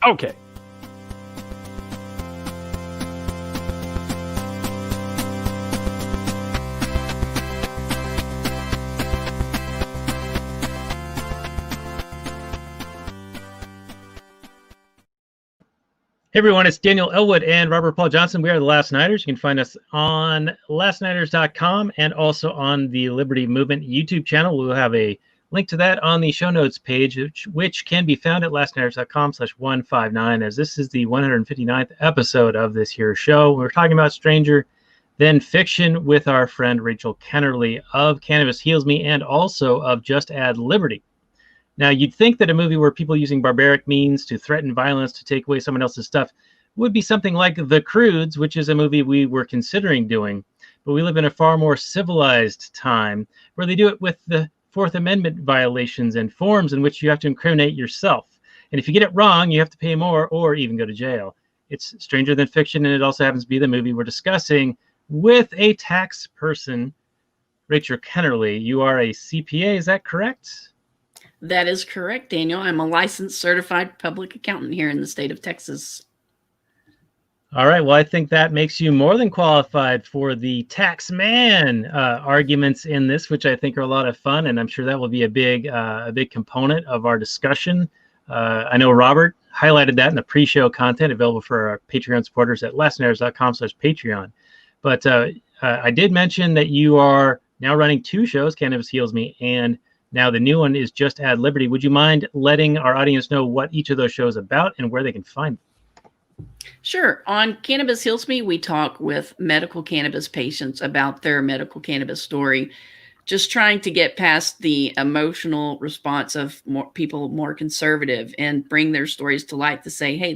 Okay. Hey everyone, it's Daniel Elwood and Robert Paul Johnson. We are the Last Nighters. You can find us on lastnighters.com and also on the Liberty Movement YouTube channel. We'll have a link to that on the show notes page, which can be found at lastnighters.com/159, as this is the 159th episode of this here show. We're talking about Stranger Than Fiction with our friend Rachel Kennerly of Cannabis Heals Me and also of Just Add Liberty. Now, you'd think that a movie where people using barbaric means to threaten violence to take away someone else's stuff would be something like The Croods, which is a movie we were considering doing. But we live in a far more civilized time where they do it with the Fourth Amendment violations and forms in which you have to incriminate yourself. And if you get it wrong, you have to pay more or even go to jail. It's Stranger Than Fiction, and it also happens to be the movie we're discussing with a tax person, Rachel Kennerly. You are a CPA, is that correct? That is correct, Daniel. I'm a licensed certified public accountant here in the state of Texas. All right. Well, I think that makes you more than qualified for the tax man arguments in this, which I think are a lot of fun, and I'm sure that will be a big component of our discussion. I know Robert highlighted that in the pre-show content available for our Patreon supporters at lastnighters.com/Patreon. But I did mention that you are now running two shows, Cannabis Heals Me, and now the new one is Just Add Liberty. Would you mind letting our audience know what each of those shows is about and where they can find them? Sure. On Cannabis Heals Me, we talk with medical cannabis patients about their medical cannabis story, just trying to get past the emotional response of people more conservative and bring their stories to light to say, hey,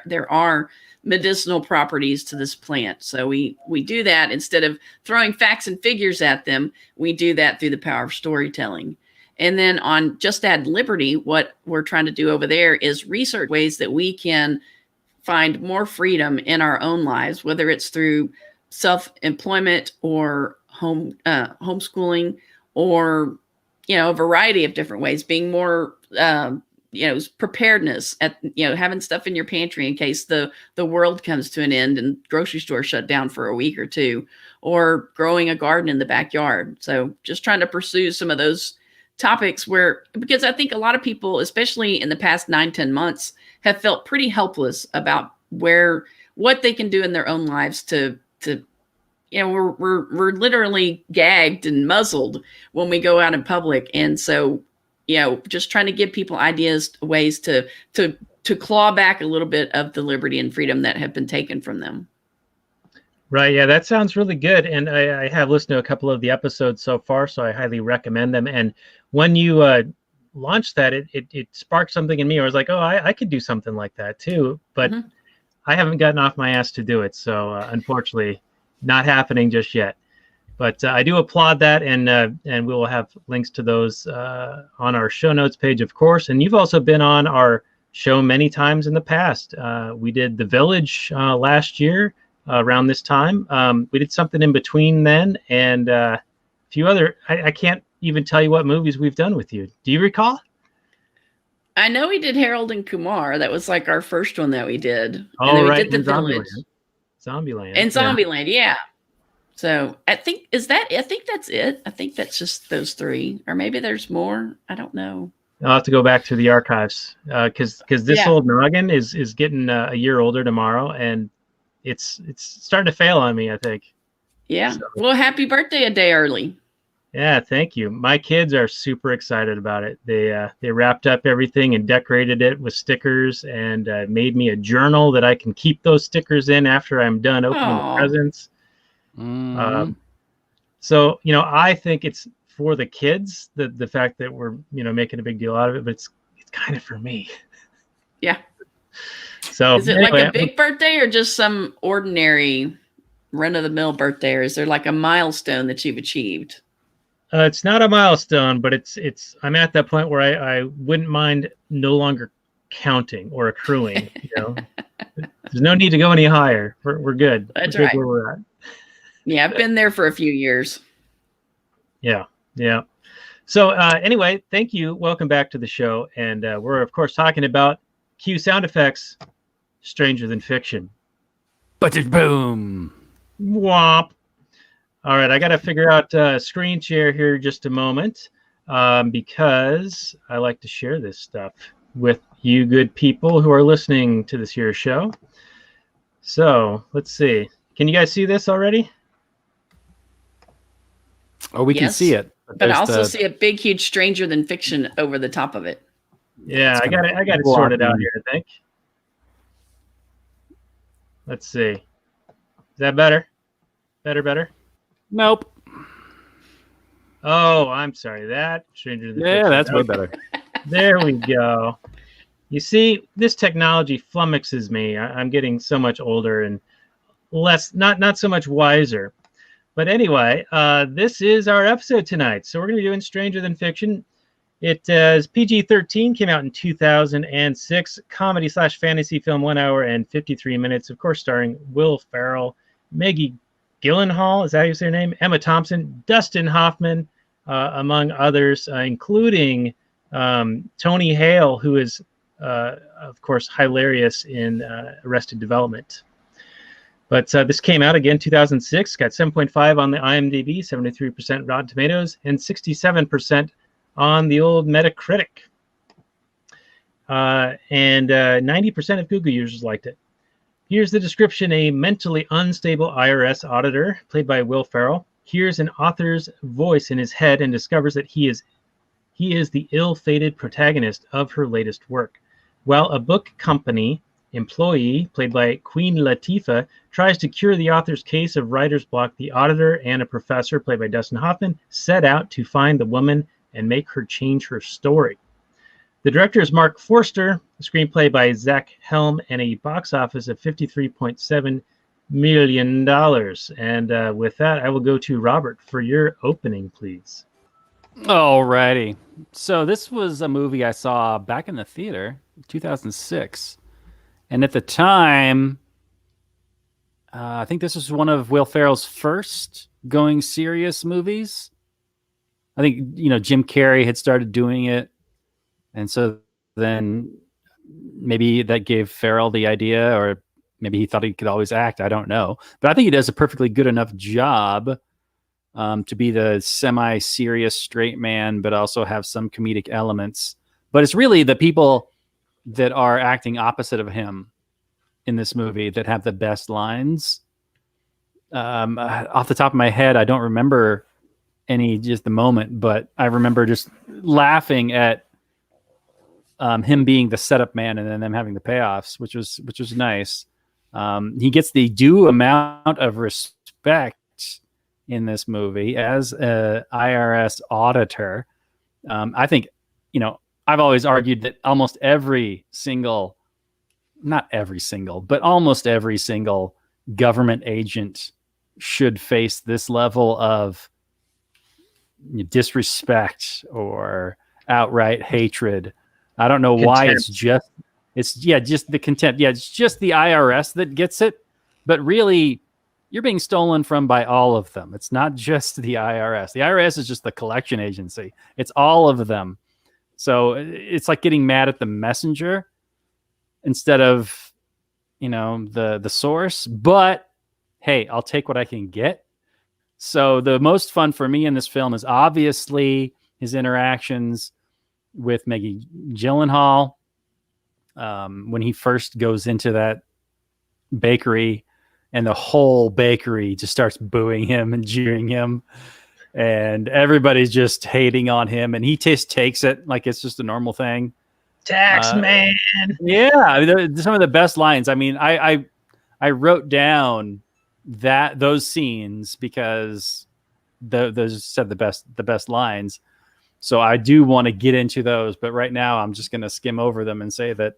there are medicinal properties to this plant. So we do that instead of throwing facts and figures at them. We do that through the power of storytelling. And then on Just Add Liberty, what we're trying to do over there is research ways that we can find more freedom in our own lives, whether it's through self-employment or homeschooling, or, a variety of different ways, being more, preparedness at, having stuff in your pantry in case the world comes to an end and grocery stores shut down for a week or two, or growing a garden in the backyard. So just trying to pursue some of those topics because I think a lot of people, especially in the past 9-10 months, have felt pretty helpless about what they can do in their own lives to we're literally gagged and muzzled when we go out in public. And so, just trying to give people ideas, ways to claw back a little bit of the liberty and freedom that have been taken from them. Right. Yeah, that sounds really good. And I have listened to a couple of the episodes so far, so I highly recommend them. And when you launched that, it sparked something in me. I was like, oh, I could do something like that too. But I haven't gotten off my ass to do it. So unfortunately, not happening just yet. But I do applaud that. And we will have links to those on our show notes page, of course. And you've also been on our show many times in the past. We did The Village last year. Around this time, we did something in between then, and a few other. I can't even tell you what movies we've done with you. Do you recall? I know we did Harold and Kumar. That was like our first one that we did. Oh, and then right. We did The Village. Zombieland. And Zombieland, yeah. So I think that's it. I think that's just those three, or maybe there's more. I don't know. I'll have to go back to the archives because this old noggin is getting a year older tomorrow, and it's starting to fail on me, I think. Yeah. So, well, happy birthday a day early. Yeah, thank you. My kids are super excited about it. They wrapped up everything and decorated it with stickers and made me a journal that I can keep those stickers in after I'm done opening the presents. So, I think it's for the kids, the fact that we're, making a big deal out of it, but it's kind of for me. Yeah. So is it anyway, like a big birthday or just some ordinary run-of-the-mill birthday, or is there like a milestone that you've achieved? It's not a milestone, but I'm at that point where I wouldn't mind no longer counting or accruing. There's no need to go any higher. We're good. That's we're right. Good where we're at. Yeah, I've been there for a few years. Yeah. So anyway, thank you. Welcome back to the show, and we're of course talking about Cue sound effects. Stranger Than Fiction. But boom. Womp. All right, I got to figure out screen share here just a moment because I like to share this stuff with you good people who are listening to this here show. So let's see. Can you guys see this already? Oh, we can see it. But I also see a big, huge Stranger Than Fiction over the top of it. Yeah, I got it sorted out here, I think. Let's see. Is that better? Better? Nope. Oh, I'm sorry. That Stranger Than Fiction. Yeah, that's way better. There we go. You see, this technology flummoxes me. I'm getting so much older and less, not so much wiser. But anyway, this is our episode tonight. So we're going to be doing Stranger Than Fiction. It is PG-13, came out in 2006, comedy/fantasy film, 1 hour and 53 minutes, of course, starring Will Ferrell, Maggie Gyllenhaal, is that how you say her name? Emma Thompson, Dustin Hoffman, among others, including Tony Hale, who is, of course, hilarious in Arrested Development. But this came out again 2006, got 7.5 on the IMDb, 73% Rotten Tomatoes, and 67% on the old Metacritic. And 90% of Google users liked it. Here's the description. A mentally unstable IRS auditor, played by Will Ferrell, hears an author's voice in his head and discovers that he is the ill-fated protagonist of her latest work. While a book company employee, played by Queen Latifah, tries to cure the author's case of writer's block, the auditor and a professor, played by Dustin Hoffman, set out to find the woman and make her change her story. The director is Mark Forster, a screenplay by Zach Helm, and a box office of $53.7 million. And with that, I will go to Robert for your opening, please. Alrighty. So this was a movie I saw back in the theater, 2006. And at the time, I think this was one of Will Ferrell's first going serious movies. I think, Jim Carrey had started doing it. And so then maybe that gave Ferrell the idea, or maybe he thought he could always act. I don't know. But I think he does a perfectly good enough job to be the semi-serious straight man, but also have some comedic elements. But it's really the people that are acting opposite of him in this movie that have the best lines. Off the top of my head, I don't remember any just the moment, but I remember just laughing at him being the setup man and then them having the payoffs, which was nice. He gets the due amount of respect in this movie as a IRS auditor. I think, I've always argued that almost every single, not every single, but almost every single government agent should face this level of disrespect or outright hatred. I don't know why it's just the contempt. Yeah, it's just the IRS that gets it, but really you're being stolen from by all of them. It's not just the IRS. The IRS is just the collection agency. It's all of them. So it's like getting mad at the messenger instead of, the source. But hey, I'll take what I can get. So the most fun for me in this film is obviously his interactions with Maggie Gyllenhaal. When he first goes into that bakery and the whole bakery just starts booing him and jeering him. And everybody's just hating on him, and he just takes it like it's just a normal thing. Tax man. Yeah, some of the best lines. I mean, I wrote down those scenes because those said the best lines. So I do want to get into those, but right now I'm just going to skim over them and say that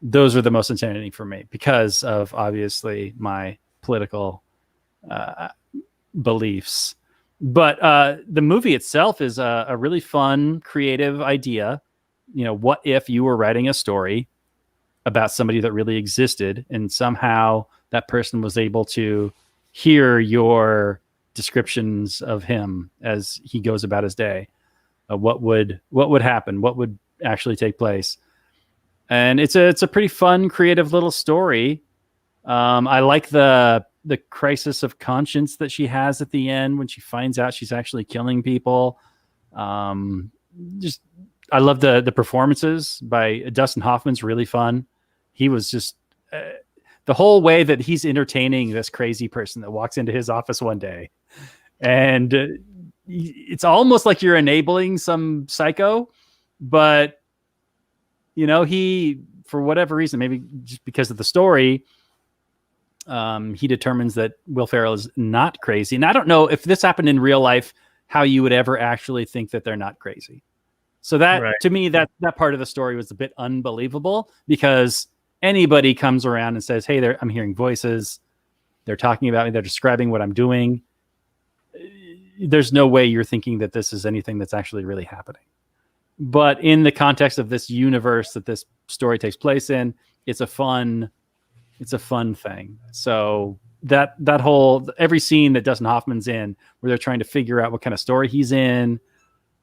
those are the most entertaining for me because of obviously my political beliefs. But the movie itself is a really fun, creative idea. What if you were writing a story about somebody that really existed and somehow that person was able to hear your descriptions of him as he goes about his day? What would happen? What would actually take place? And it's a pretty fun, creative little story. I like the crisis of conscience that she has at the end when she finds out she's actually killing people. I love the performances by Dustin Hoffman's really fun. He was just the whole way that he's entertaining this crazy person that walks into his office one day, and it's almost like you're enabling some psycho, but he, for whatever reason, maybe just because of the story, he determines that Will Ferrell is not crazy. And I don't know if this happened in real life, how you would ever actually think that they're not crazy. So that, to me, that part of the story was a bit unbelievable, because anybody comes around and says, hey, I'm hearing voices. They're talking about me. They're describing what I'm doing. There's no way you're thinking that this is anything that's actually really happening. But in the context of this universe that this story takes place in, it's a fun thing. So that whole, every scene that Dustin Hoffman's in, where they're trying to figure out what kind of story he's in,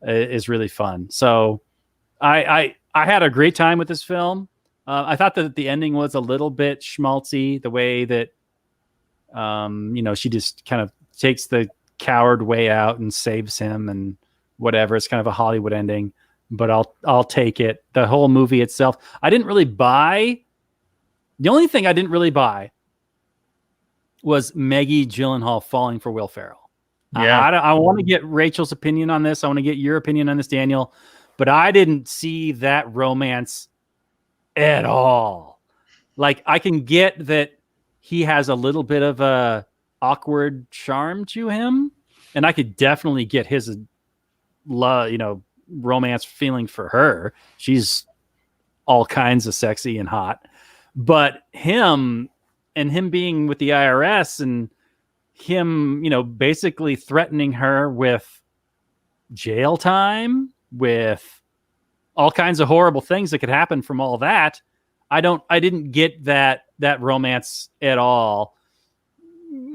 is really fun. So I had a great time with this film. I thought that the ending was a little bit schmaltzy, the way that she just kind of takes the coward way out and saves him and whatever. It's kind of a Hollywood ending, but I'll take it. The whole movie itself, I didn't really buy. The only thing I didn't really buy was Maggie Gyllenhaal falling for Will Ferrell. Yeah, I want to get Rachel's opinion on this. I want to get your opinion on this, Daniel. But I didn't see that romance at all. Like, I can get that he has a little bit of a awkward charm to him, and I could definitely get his romance feeling for her. She's all kinds of sexy and hot. But him being with the IRS and him, basically threatening her with jail time, with all kinds of horrible things that could happen from all that. I didn't get that romance at all.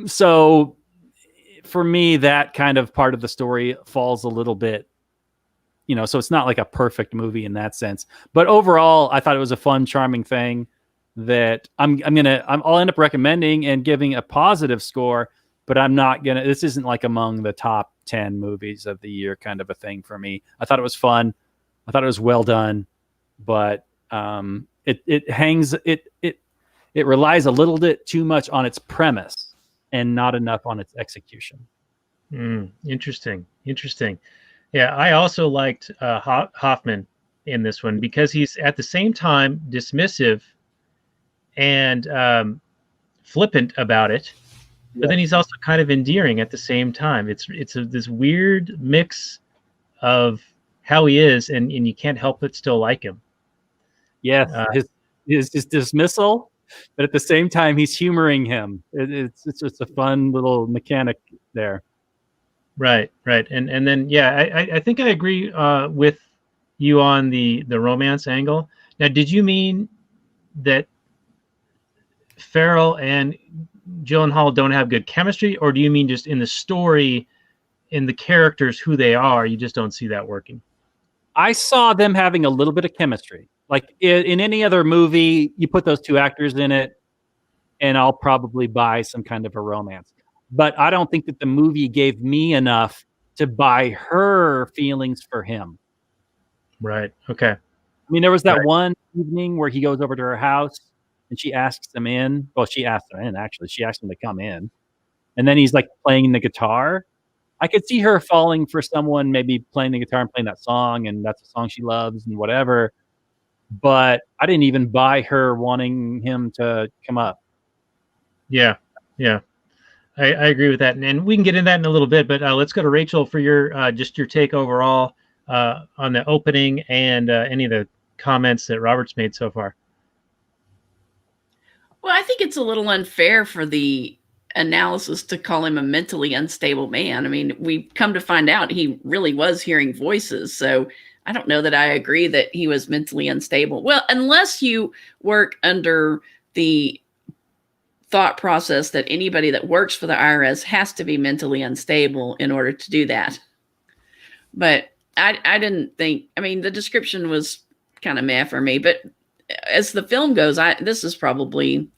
So for me, that kind of part of the story falls a little bit, so it's not like a perfect movie in that sense. But overall, I thought it was a fun, charming thing that I'll end up recommending and giving a positive score, but this isn't like among the top 10 movies of the year kind of a thing for me. I thought it was fun. I thought it was well done, but it relies a little bit too much on its premise and not enough on its execution. Interesting. Yeah, I also liked Hoffman in this one, because he's at the same time dismissive and flippant about it, but then he's also kind of endearing at the same time. It's this weird mix of how he is, and you can't help but still like him. Yeah, his dismissal, but at the same time he's humoring him. It's just a fun little mechanic there. Right, and then I think I agree with you on the romance angle. Now, did you mean that Ferrell and Gyllenhaal don't have good chemistry, or do you mean just in the story, in the characters, who they are, you just don't see that working? I saw them having a little bit of chemistry. Like in any other movie, you put those two actors in it, and I'll probably buy some kind of a romance. But I don't think that the movie gave me enough to buy her feelings for him. Right. Okay. I mean, there was that one evening where he goes over to her house and she asks him in. Well, she asked him in, actually. She asked him to come in. And then he's like playing the guitar. I could see her falling for someone, maybe playing the guitar and playing that song, and that's a song she loves and whatever. But I didn't even buy her wanting him to come up. Yeah. I agree with that, and we can get into that in a little bit. But let's go to Rachel for your take overall on the opening and any of the comments that Robert's made so far. Well, I think it's a little unfair for the analysis to call him a mentally unstable man. I mean, we come to find out he really was hearing voices. So I don't know that I agree that he was mentally unstable. Well, unless you work under the thought process that anybody that works for the IRS has to be mentally unstable in order to do that. But I didn't think, I mean, the description was kind of meh for me, but as the film goes, this is probably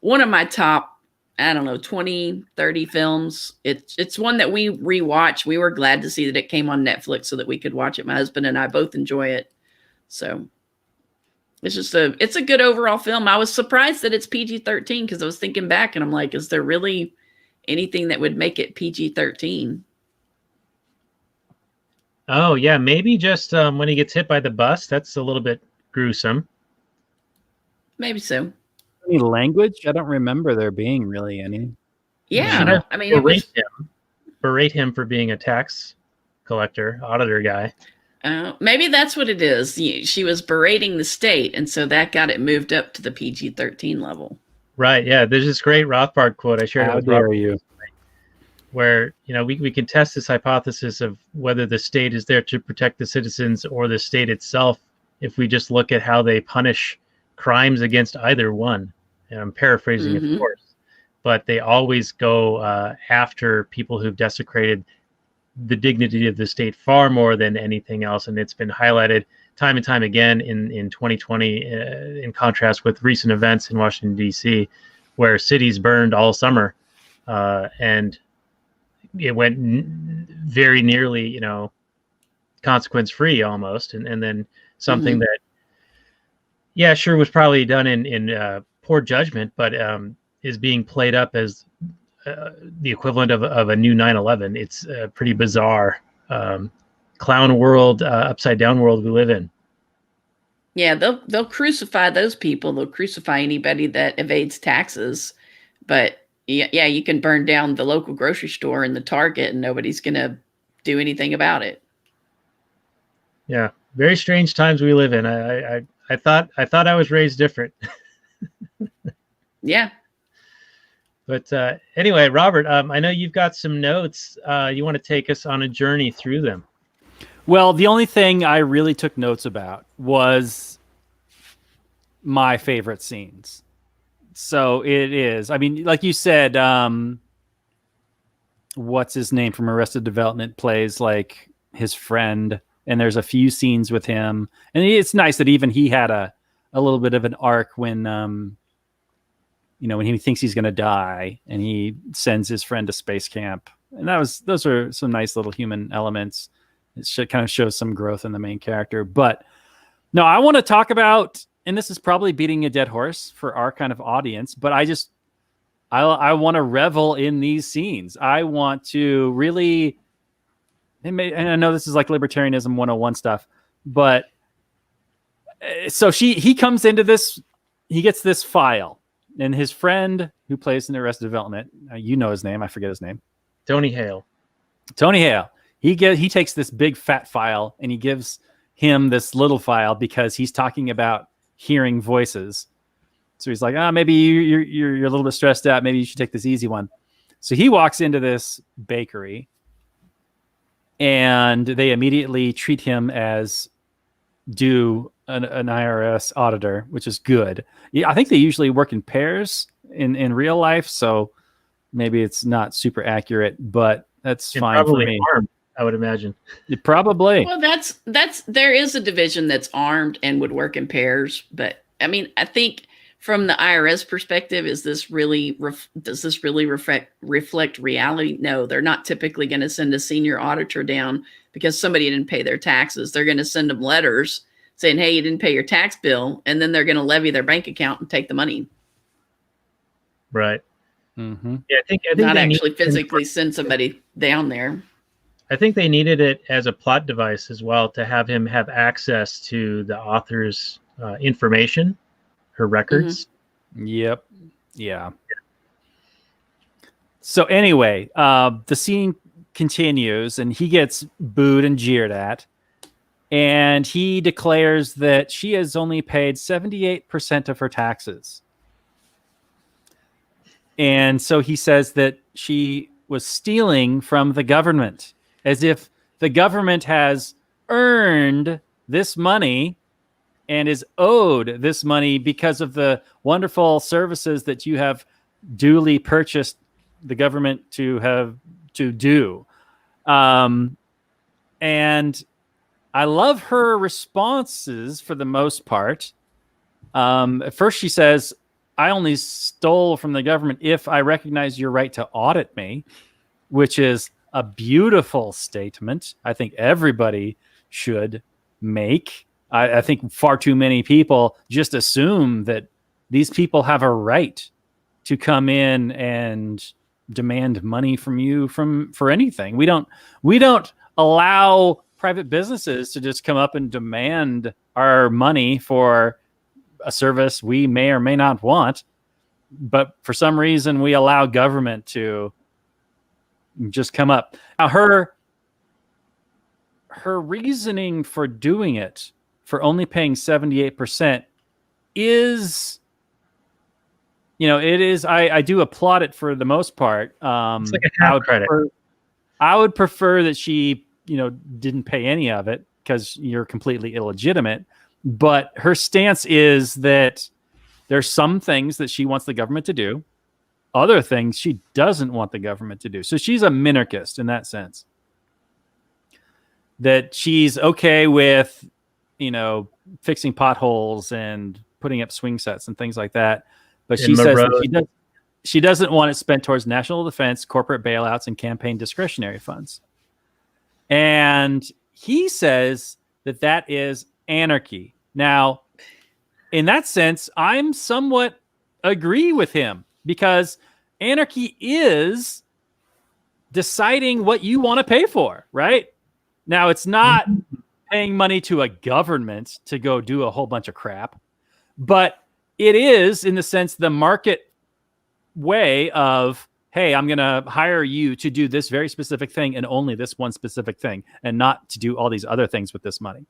one of my top, I don't know, 20, 30 films. It's one that we rewatch. We were glad to see that it came on Netflix so that we could watch it. My husband and I both enjoy it. So it's a good overall film. I was surprised that it's PG-13 because I was thinking back and I'm like, is there really anything that would make it PG-13? Oh yeah, maybe just when he gets hit by the bus. That's a little bit gruesome. Maybe so. Any language? I don't remember there being really any. Yeah, I mean, berate him for being a tax collector, auditor guy. Maybe that's what it is. She was berating the state, and so that got it moved up to the PG-13 level. Right. Yeah. There's this great Rothbard quote I shared it with Robert, you. where we can test this hypothesis of whether the state is there to protect the citizens or the state itself if we just look at how they punish crimes against either one. And I'm paraphrasing, of course, but they always go after people who've desecrated the dignity of the state far more than anything else. And it's been highlighted time and time again in 2020, in contrast with recent events in Washington, D.C., where cities burned all summer. And it went very nearly, consequence free almost. And then something that, yeah, sure, was probably done in poor judgment, but is being played up as the equivalent of a new 9/11. It's a pretty bizarre clown world, upside down world we live in. Yeah, they'll crucify those people. They'll crucify anybody that evades taxes. But yeah, you can burn down the local grocery store and the Target, and nobody's gonna do anything about it. Yeah, very strange times we live in. I thought I was raised different. Yeah. But anyway, Robert, I know you've got some notes. You want to take us on a journey through them? Well, the only thing I really took notes about was my favorite scenes. So it is. I mean, like you said, what's his name from Arrested Development plays like his friend, and there's a few scenes with him. And it's nice that even he had a little bit of an arc when when he thinks he's going to die and he sends his friend to space camp. And those are some nice little human elements. It kind of shows some growth in the main character. But no, I want to talk about, and this is probably beating a dead horse for our kind of audience, but I want to revel in these scenes. I want to really, and I know this is like libertarianism 101 stuff, but so he comes into this, he gets this file, and his friend who plays in Arrested Development, you know his name, I forget his name. Tony Hale. He takes this big fat file and he gives him this little file because he's talking about hearing voices. So he's like, maybe you're a little bit stressed out. Maybe you should take this easy one. So he walks into this bakery and they immediately treat him as an IRS auditor, which is good. Yeah, I think they usually work in pairs in real life, so maybe it's not super accurate, but that's fine for me. Armed, I would imagine. Probably. Well, there is a division that's armed and would work in pairs, but I mean, I think from the IRS perspective, does this really reflect reality? No, they're not typically going to send a senior auditor down because somebody didn't pay their taxes. They're going to send them letters saying, hey, you didn't pay your tax bill, and then they're going to levy their bank account and take the money. Right. Mm-hmm. Yeah, I think not actually physically send somebody down there. I think they needed it as a plot device as well, to have him have access to the author's information, her records. Mm-hmm. Yep. Yeah. So anyway, the scene continues and he gets booed and jeered at. And he declares that she has only paid 78% of her taxes. And so he says that she was stealing from the government, as if the government has earned this money and is owed this money because of the wonderful services that you have duly purchased the government to do. And I love her responses for the most part. At first she says, I only stole from the government if I recognize your right to audit me, which is a beautiful statement. I think everybody should make. I think far too many people just assume that these people have a right to come in and demand money from you for anything. We don't allow private businesses to just come up and demand our money for a service we may or may not want, but for some reason we allow government to just come up. Now her reasoning for doing it, for only paying 78%, is, it is, I do applaud it for the most part. It's like a half credit. I would prefer that she, didn't pay any of it, because you're completely illegitimate. But her stance is that there's some things that she wants the government to do, other things she doesn't want the government to do. So she's a minarchist in that sense. That she's okay with, fixing potholes and putting up swing sets and things like that. But she says that she doesn't want it spent towards national defense, corporate bailouts, and campaign discretionary funds. And he says that is anarchy. Now, in that sense, I'm somewhat agree with him, because anarchy is deciding what you want to pay for, right? Now, it's not paying money to a government to go do a whole bunch of crap, but it is, in the sense, the market way of, hey, I'm going to hire you to do this very specific thing and only this one specific thing, and not to do all these other things with this money.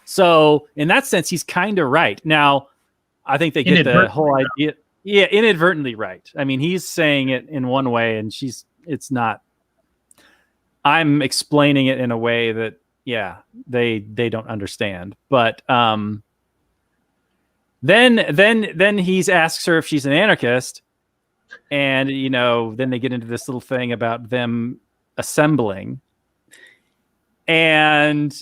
So in that sense, he's kind of right. Now, I think they get the whole idea. Yeah, inadvertently right. I mean, he's saying it in one way, and it's not. I'm explaining it in a way that, they don't understand. But then he asks her if she's an anarchist, and then they get into this little thing about them assembling, and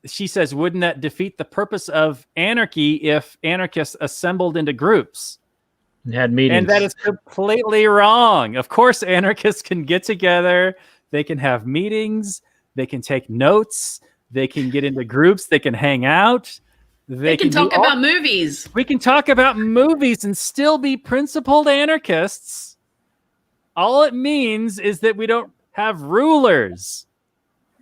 she says, wouldn't that defeat the purpose of anarchy if anarchists assembled into groups and had meetings? And that is completely wrong. Of course, anarchists can get together. They can have meetings. They can take notes. They can get into groups. They can hang out. They can talk about movies. We can talk about movies and still be principled anarchists. All it means is that we don't have rulers,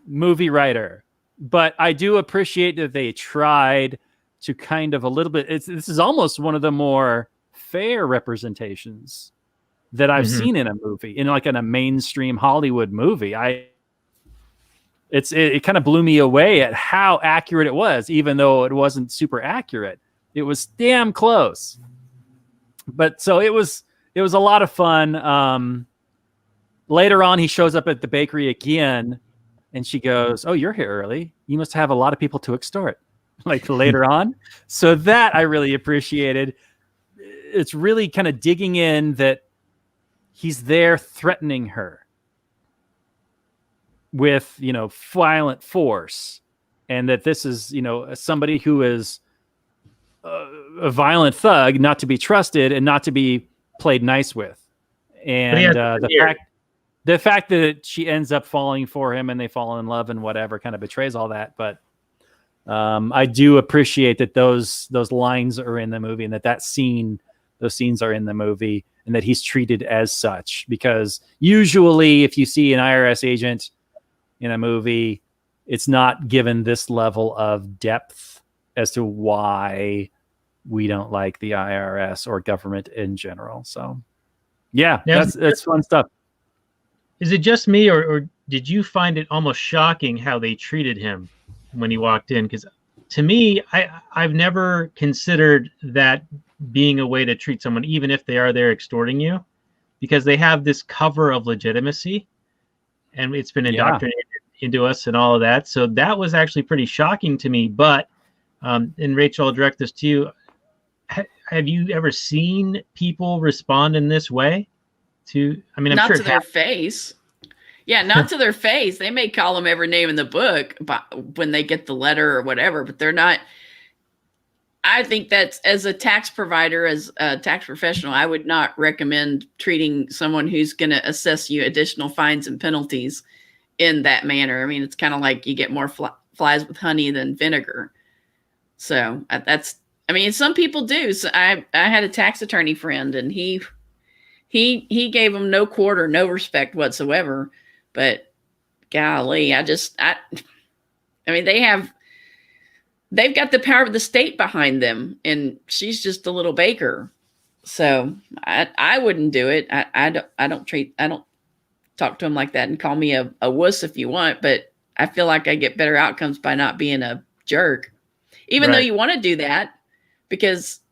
movie writer. But I do appreciate that they tried to kind of a little bit. This is almost one of the more fair representations that I've seen in a movie, in a mainstream Hollywood movie. It kind of blew me away at how accurate it was, even though it wasn't super accurate. It was damn close. But so it was a lot of fun. Later on, he shows up at the bakery again, and she goes, "Oh, you're here early. You must have a lot of people to extort." Later on. So that I really appreciated. It's really kind of digging in that he's there threatening her with, violent force, and that this is, somebody who is a violent thug, not to be trusted and not to be played nice with. And the fact that she ends up falling for him and they fall in love and whatever kind of betrays all that. But I do appreciate that those lines are in the movie, and those scenes are in the movie, and that he's treated as such. Because usually if you see an IRS agent in a movie, it's not given this level of depth as to why we don't like the IRS or government in general. So that's fun stuff. Is it just me, or did you find it almost shocking how they treated him when he walked in? Because to me, I've never considered that being a way to treat someone, even if they are there extorting you, because they have this cover of legitimacy, and it's been indoctrinated into us and all of that. So that was actually pretty shocking to me. But and Rachel, I'll direct this to you. Have you ever seen people respond in this way? I'm not sure to their face. Yeah, not to their face. They may call them every name in the book when they get the letter or whatever, but they're not. I think that's, as a tax provider, as a tax professional, I would not recommend treating someone who's going to assess you additional fines and penalties in that manner. I mean, it's kind of like you get more flies with honey than vinegar. So that's, I mean, some people do. So I had a tax attorney friend, and he gave them no quarter, no respect whatsoever. But golly, I mean, they've got the power of the state behind them, and she's just a little baker. So I wouldn't do it. I don't talk to him like that, and call me a wuss if you want, but I feel like I get better outcomes by not being a jerk, even though you want to do that,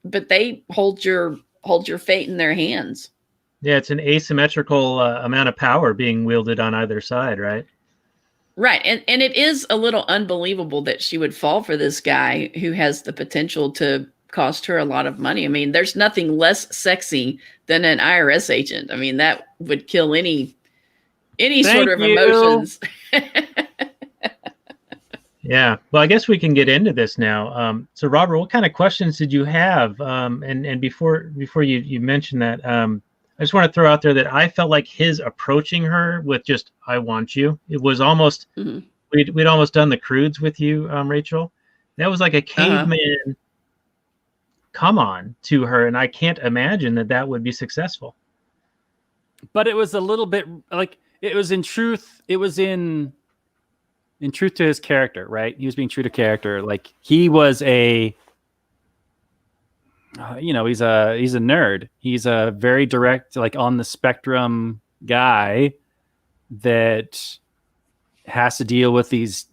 but they hold your fate in their hands. Yeah. It's an asymmetrical amount of power being wielded on either side. Right. Right. And it is a little unbelievable that she would fall for this guy who has the potential to cost her a lot of money. I mean, there's nothing less sexy than an IRS agent. I mean, that would kill any sort of emotions. Yeah. Well, I guess we can get into this now. So Robert, what kind of questions did you have? And before you mentioned that, I just want to throw out there that I felt like his approaching her with just, I want you. It was almost, we'd almost done the Crudes with you, Rachel. That was like a caveman come on to her. And I can't imagine that would be successful. But it was a little bit like, it was in truth to his character, right? He was being true to character. Like, he was he's a nerd. He's a very direct, like, on the spectrum guy that has to deal with these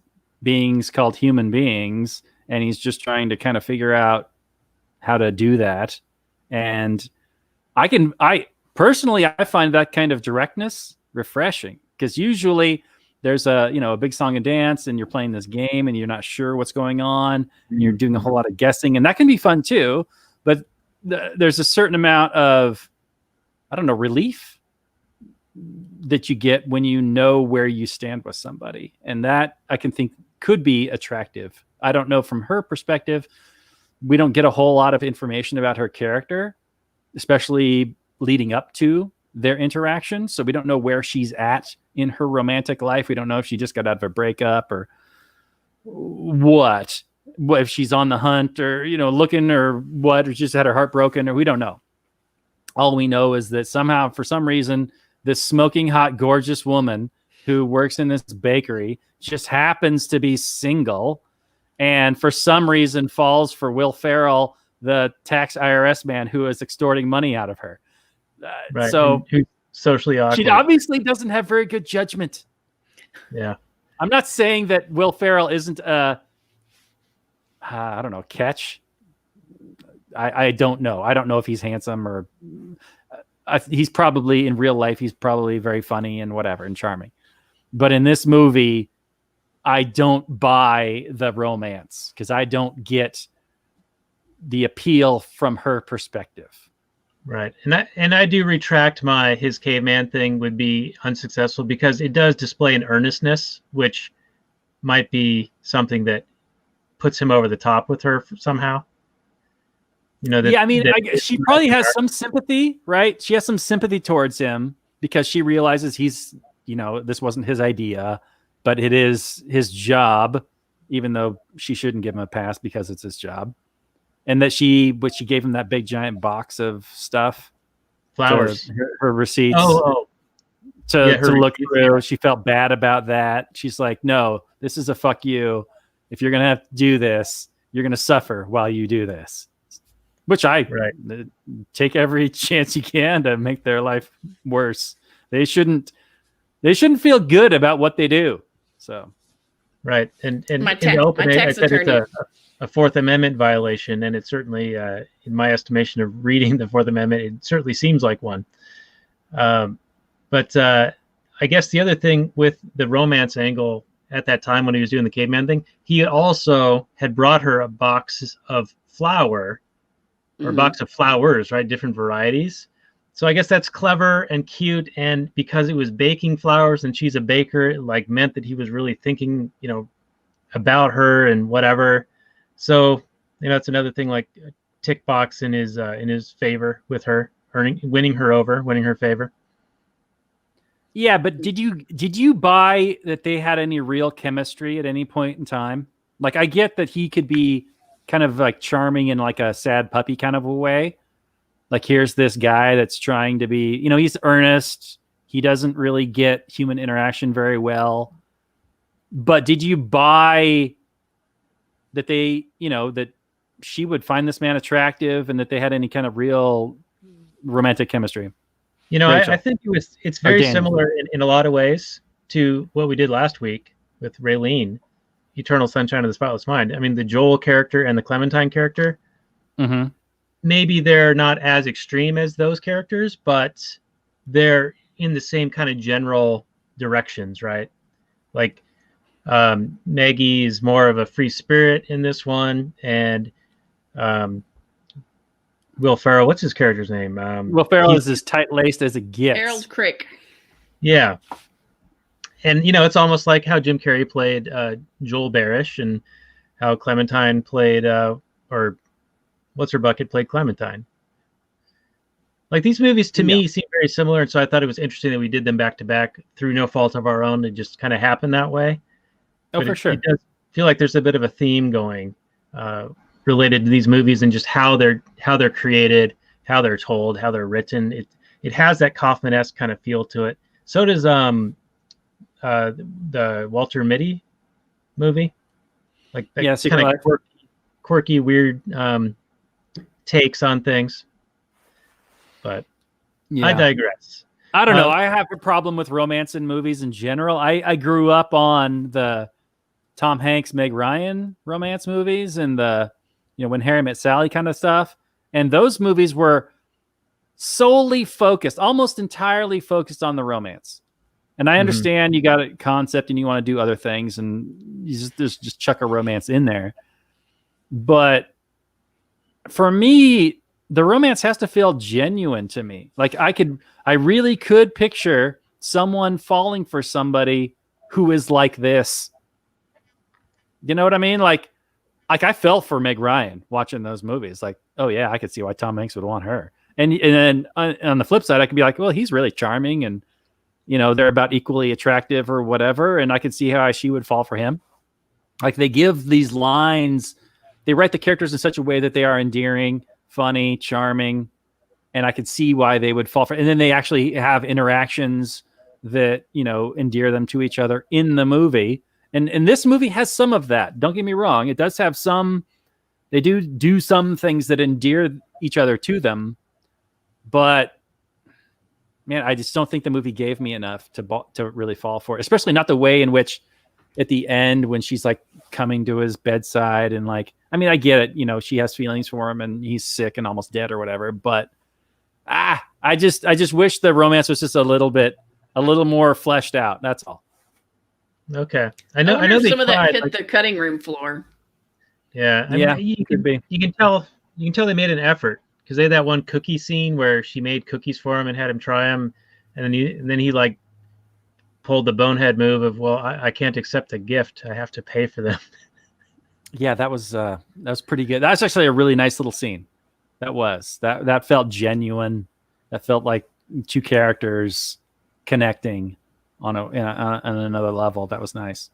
beings called human beings. And he's just trying to kind of figure out how to do that. And I personally find that kind of directness refreshing, because usually there's a big song and dance, and you're playing this game and you're not sure what's going on, and you're doing a whole lot of guessing, and that can be fun too. But there's a certain amount of, I don't know, relief that you get when you know where you stand with somebody. And that, I can think, could be attractive. I don't know, from her perspective, we don't get a whole lot of information about her character, especially leading up to their interaction. So we don't know where she's at in her romantic life. We don't know if she just got out of a breakup or what if she's on the hunt, or, looking, or what, or just had her heart broken, or we don't know. All we know is that somehow, for some reason, this smoking hot, gorgeous woman who works in this bakery just happens to be single, and for some reason falls for Will Ferrell, the tax IRS man who is extorting money out of her. Right. So who's socially awkward. She obviously doesn't have very good judgment. Yeah. I'm not saying that Will Ferrell isn't I don't know, catch. I don't know. I don't know if he's handsome, or he's probably, in real life, he's probably very funny and whatever and charming. But in this movie, I don't buy the romance, because I don't get the appeal from her perspective. Right. And I do retract his caveman thing would be unsuccessful, because it does display an earnestness, which might be something that puts him over the top with her somehow. She probably has some sympathy, right? She has some sympathy towards him, because she realizes he's, this wasn't his idea, but it is his job, even though she shouldn't give him a pass because it's his job. And that she gave him that big giant box of stuff, flowers, her receipts to look through. Yeah. She felt bad about that. She's like, no, this is a fuck you. If you're going to have to do this, you're going to suffer while you do this, which I take every chance you can to make their life worse. They shouldn't feel good about what they do. So. Right. And in the open, I said it's a Fourth Amendment violation, and it certainly, in my estimation of reading the Fourth Amendment, it certainly seems like one. But I guess the other thing with the romance angle at that time, when he was doing the caveman thing, he also had brought her a box of flour, or a box of flowers, right? Different varieties. So I guess that's clever and cute. And because it was baking flowers and she's a baker, it meant that he was really thinking, about her and whatever. So it's another thing, like tick box in his favor with her, winning her favor. Yeah, but did you buy that they had any real chemistry at any point in time? Like, I get that he could be kind of like charming in like a sad puppy kind of a way. Like, here's this guy that's trying to be, he's earnest. He doesn't really get human interaction very well. But did you buy that they, that she would find this man attractive and that they had any kind of real romantic chemistry? I think it's very similar in a lot of ways to what we did last week with Raylene, Eternal Sunshine of the Spotless Mind. I mean, the Joel character and the Clementine character, maybe they're not as extreme as those characters, but they're in the same kind of general directions, right? Like Maggie is more of a free spirit in this one, and Will Ferrell, what's his character's name? Will Ferrell is as tight-laced as it gets. Harold Crick. Yeah. And, it's almost like how Jim Carrey played Joel Barish, and how Clementine played, or What's Her Bucket played Clementine. Like, these movies, to me, seem very similar, and so I thought it was interesting that we did them back-to-back through no fault of our own. It just kind of happened that way. Oh, for sure. It does feel like there's a bit of a theme going related to these movies, and just how they're created, how they're told, how they're written. It has that Kaufman-esque kind of feel to it. So does the Walter Mitty movie, like that kind of quirky, weird takes on things. But I digress. I don't know. I have a problem with romance in movies in general. I grew up on the Tom Hanks, Meg Ryan romance movies, and the When Harry Met Sally kind of stuff. And those movies were solely focused, almost entirely focused on the romance. And I understand you got a concept and you want to do other things, and you just chuck a romance in there. But for me, the romance has to feel genuine to me. Like, I really could picture someone falling for somebody who is like this. You know what I mean? Like I fell for Meg Ryan watching those movies. Like, oh yeah, I could see why Tom Hanks would want her. And then on the flip side, I could be like, well, he's really charming, and they're about equally attractive or whatever, and I could see how she would fall for him. Like, they give these lines, they write the characters in such a way that they are endearing, funny, charming, and I could see why they would fall for. And then they actually have interactions that endear them to each other in the movie. And this movie has some of that. Don't get me wrong. It does have some, they do some things that endear each other to them. But, man, I just don't think the movie gave me enough to really fall for it. Especially not the way in which at the end when she's like coming to his bedside and like, I mean, I get it. She has feelings for him and he's sick and almost dead or whatever. But I just wish the romance was just a little more fleshed out. That's all. Okay, I know some of that hit the cutting room floor. Yeah, I mean, you can tell they made an effort, because they had that one cookie scene where she made cookies for him and had him try them, and then he like pulled the bonehead move of, well, I can't accept a gift, I have to pay for them. Yeah, that was pretty good. That's actually a really nice little scene. That felt genuine. That felt like two characters connecting on another level. That was nice.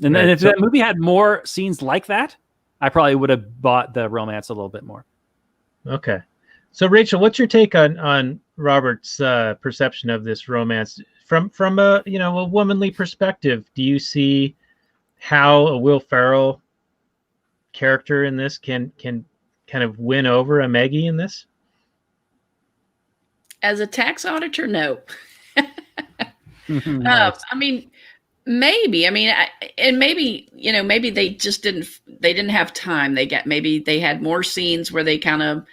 And then if that movie had more scenes like that, I probably would have bought the romance a little bit more. Okay. So Rachel, what's your take on Robert's perception of this romance from a womanly perspective? Do you see how a Will Ferrell character in this can kind of win over a Maggie in this? As a tax auditor, no. Nice. I mean, maybe. I mean, maybe they just didn't have time. Maybe they had more scenes where they kind of,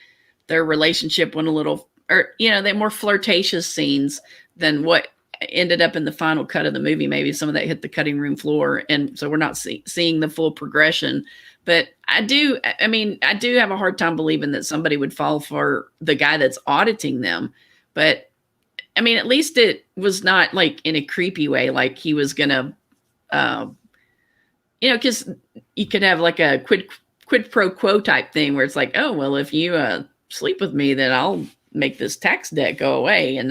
their relationship went a little, or they more flirtatious scenes than what ended up in the final cut of the movie. Maybe some of that hit the cutting room floor, and so we're not seeing the full progression. But I do have a hard time believing that somebody would fall for the guy that's auditing them. But I mean, at least it was not like in a creepy way, like he was gonna, because you could have like a quid quid pro quo type thing where it's like, oh, well, if you sleep with me, then I'll make this tax debt go away. And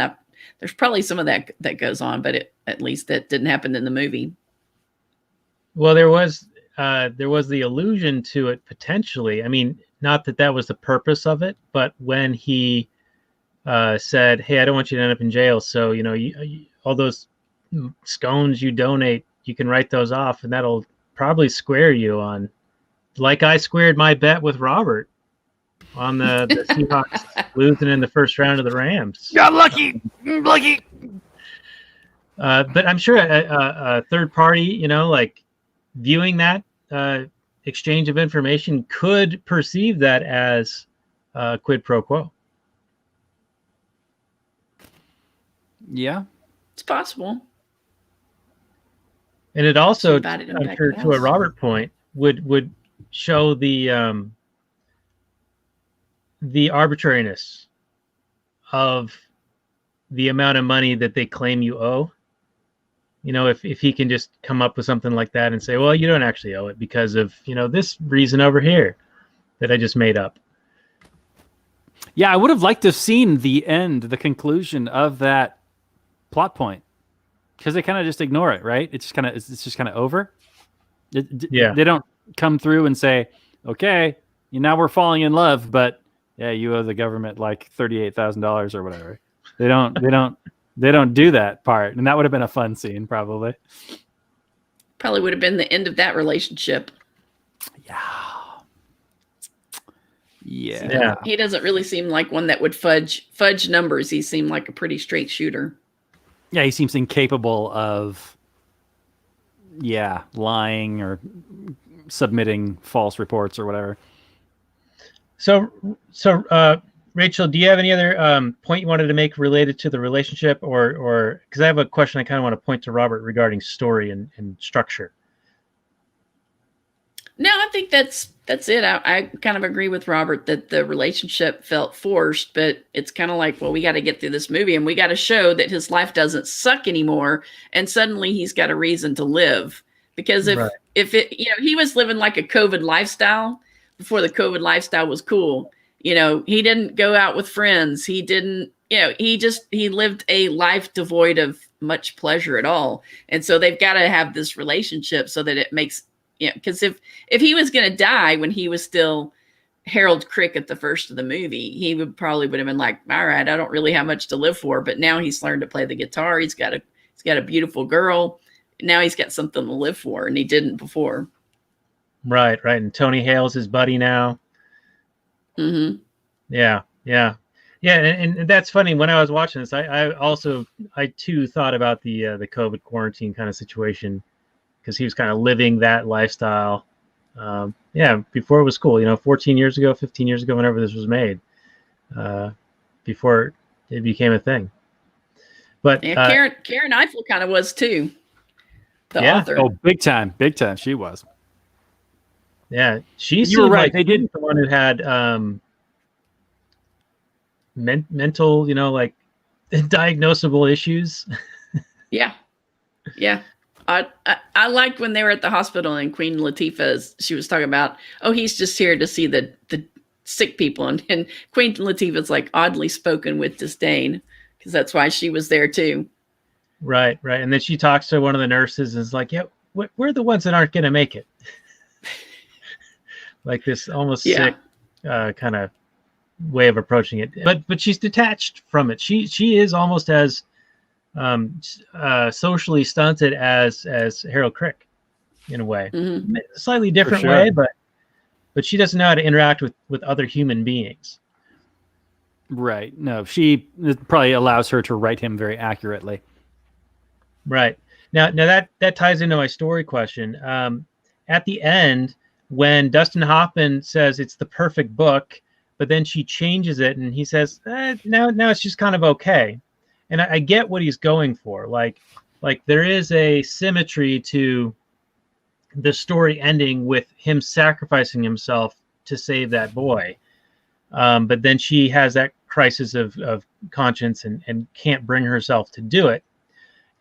there's probably some of that goes on, but at least that didn't happen in the movie. Well, there was the allusion to it potentially. I mean, not that was the purpose of it, but when he said, "Hey, I don't want you to end up in jail, so you all those scones you donate, you can write those off, and that'll probably square you on, like I squared my bet with Robert on the Seahawks losing in the first round of the Rams. Got lucky, lucky." But I'm sure a third party, like viewing that exchange of information could perceive that as quid pro quo. Yeah, it's possible. And it also, I'm sure, to a Robert point, would show the arbitrariness of the amount of money that they claim you owe. If he can just come up with something like that and say, well, you don't actually owe it because of, this reason over here that I just made up. Yeah, I would have liked to have seen the conclusion of that plot point, because they kind of just ignore it, right? It's just kind of over. They don't come through and say, okay, now we're falling in love, but yeah, you owe the government like $38,000 or whatever. They don't do that part, and that would have been a fun scene, probably. Probably would have been the end of that relationship. Yeah. He doesn't really seem like one that would fudge numbers. He seemed like a pretty straight shooter. Yeah, he seems incapable of lying or submitting false reports or whatever. So Rachel, do you have any other point you wanted to make related to the relationship, or because I have a question I kind of want to point to Robert regarding story and structure? No, I think that's it. I kind of agree with Robert that the relationship felt forced, but it's kind of like, well, we got to get through this movie and we got to show that his life doesn't suck anymore, and suddenly he's got a reason to live. Because if he was living like a COVID lifestyle before the COVID lifestyle was cool. He didn't go out with friends. He didn't, he lived a life devoid of much pleasure at all. And so they've got to have this relationship so that it makes, because if he was going to die when he was still Harold Crick at the first of the movie, he would have been like, all right, I don't really have much to live for, but now he's learned to play the guitar. He's got a beautiful girl. Now he's got something to live for, and he didn't before. Right. And Tony Hale's his buddy now. Mm-hmm. Yeah. And that's funny. When I was watching this, I too thought about the COVID quarantine kind of situation, because he was kind of living that lifestyle. Before it was cool, 14 years ago, 15 years ago, whenever this was made, before it became a thing. But Karen Eiffel kind of was too. The author. Oh, big time. She was. Yeah, she you were right. Like they did the one who had mental, like diagnosable issues. Yeah. I liked when they were at the hospital and Queen Latifah, she was talking about, he's just here to see the sick people, and Queen Latifah's like oddly spoken with disdain, because that's why she was there too. Right. And then she talks to one of the nurses and is like, yeah, we're the ones that aren't going to make it. Like this almost sick kind of way of approaching it. But she's detached from it. She is almost as socially stunted as Harold Crick in a way. Mm-hmm. Slightly different way, but she doesn't know how to interact with other human beings. Right. No, it probably allows her to write him very accurately. Right. Now that ties into my story question. At the end, when Dustin Hoffman says it's the perfect book, but then she changes it and he says, now it's just kind of okay. And I get what he's going for. Like there is a symmetry to the story ending with him sacrificing himself to save that boy. But then she has that crisis of conscience and can't bring herself to do it.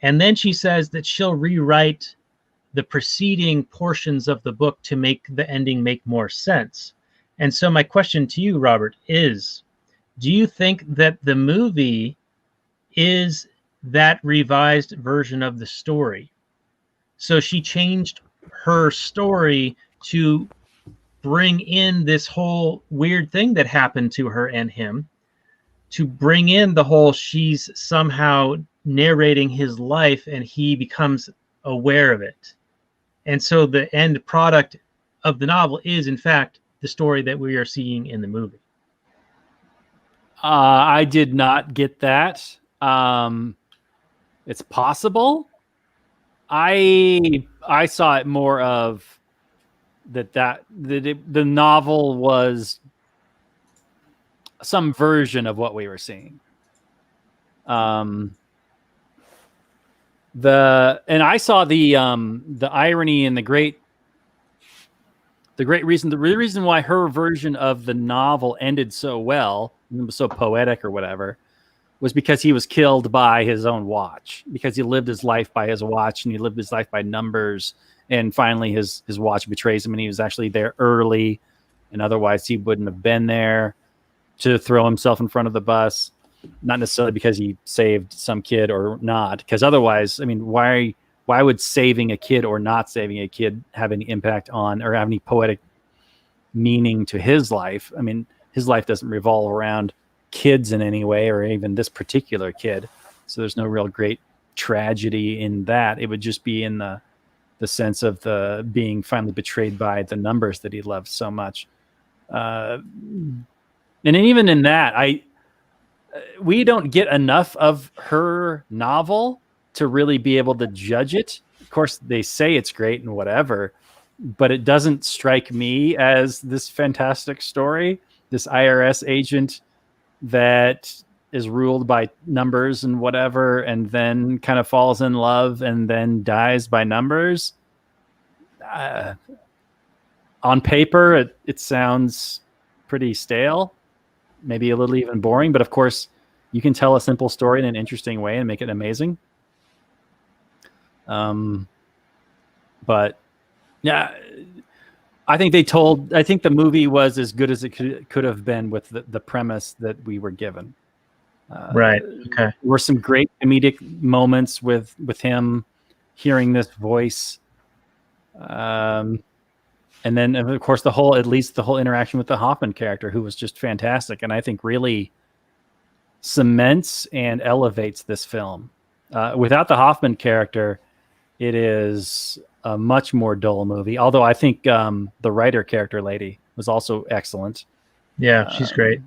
And then she says that she'll rewrite the preceding portions of the book to make the ending make more sense. And so my question to you, Robert, is, do you think that the movie is that revised version of the story? So she changed her story to bring in this whole weird thing that happened to her and him, to bring in the whole she's somehow narrating his life and he becomes aware of it. And so the end product of the novel is, in fact, the story that we are seeing in the movie. I did not get that. It's possible. I saw it more of the novel was some version of what we were seeing. And I saw the irony and the reason why her version of the novel ended so well, and was so poetic or whatever, was because he was killed by his own watch, because he lived his life by his watch and he lived his life by numbers. And finally his watch betrays him and he was actually there early, and otherwise he wouldn't have been there to throw himself in front of the bus. Not necessarily because he saved some kid or not, because otherwise, I mean, why would saving a kid or not saving a kid have any impact on or have any poetic meaning to his life? I mean, his life doesn't revolve around kids in any way, or even this particular kid. So there's no real great tragedy in that. It would just be in the sense of the being finally betrayed by the numbers that he loved so much. And even in that, we don't get enough of her novel to really be able to judge it. Of course, they say it's great and whatever, but it doesn't strike me as this fantastic story, this IRS agent that is ruled by numbers and whatever, and then kind of falls in love and then dies by numbers. On paper, it sounds pretty stale, maybe a little even boring, but of course you can tell a simple story in an interesting way and make it amazing. But yeah, I think the movie was as good as it could have been with the premise that we were given. Right. Okay. There were some great comedic moments with him hearing this voice. And then of course the whole interaction with the Hoffman character, who was just fantastic. And I think really cements and elevates this film. Without the Hoffman character, it is a much more dull movie. Although I think the writer character lady was also excellent. Yeah, she's great.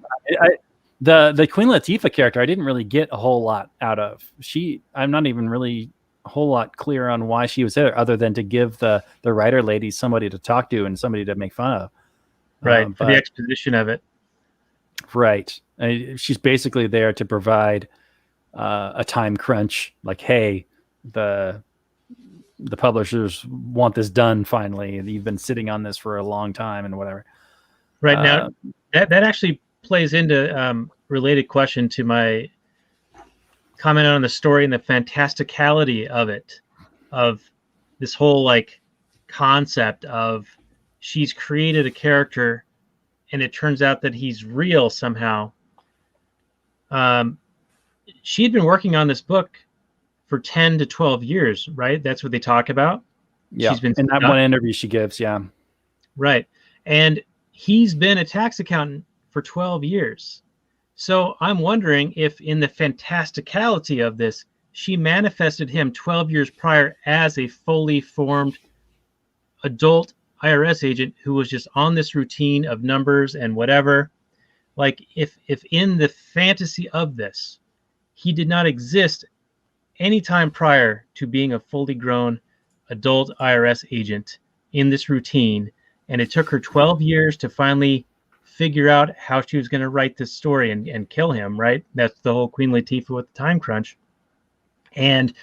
The Queen Latifah character, I didn't really get a whole lot out of. I'm not even really a whole lot clear on why she was there, other than to give the writer lady somebody to talk to and somebody to make fun of. Right, for the exposition of it. Right. She's basically there to provide a time crunch. Like, hey, the publishers want this done finally. You've been sitting on this for a long time and whatever. Right. Now, that actually plays into related question to my comment on the story and the fantasticality of it, of this whole like concept of she's created a character and it turns out that he's real somehow. She'd been working on this book for 10 to 12 years, right? That's what they talk about. Yeah. She's been in that one interview she gives. Yeah. Right. And he's been a tax accountant for 12 years. So I'm wondering if in the fantasticality of this, she manifested him 12 years prior as a fully formed adult IRS agent who was just on this routine of numbers and whatever. Like if in the fantasy of this, he did not exist any time prior to being a fully grown adult IRS agent in this routine, and it took her 12 years to finally figure out how she was going to write this story and kill him, right? That's the whole Queen Latifah with the time crunch. And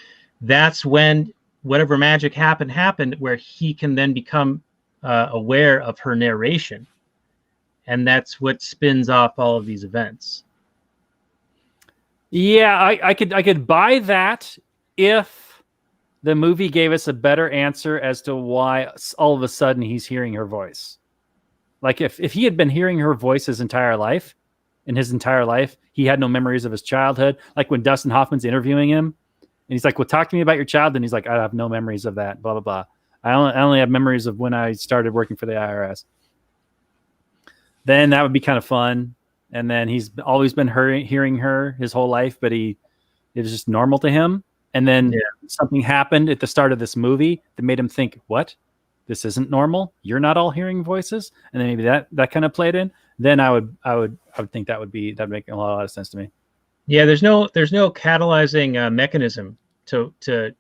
that's when whatever magic happened where he can then become aware of her narration. And that's what spins off all of these events. Yeah, I could buy that if the movie gave us a better answer as to why all of a sudden he's hearing her voice. Like if he had been hearing her voice his entire life, he had no memories of his childhood. Like when Dustin Hoffman's interviewing him and he's like, well, talk to me about your childhood. And he's like, I have no memories of that, blah, blah, blah. I only have memories of when I started working for the IRS. Then that would be kind of fun. And then he's always been hearing her his whole life, but it was just normal to him. And then something happened at the start of this movie that made him think, what? This isn't normal. You're not all hearing voices. And then maybe that kind of played in. Then I would think that'd make a lot of sense to me. Yeah, there's no catalyzing mechanism to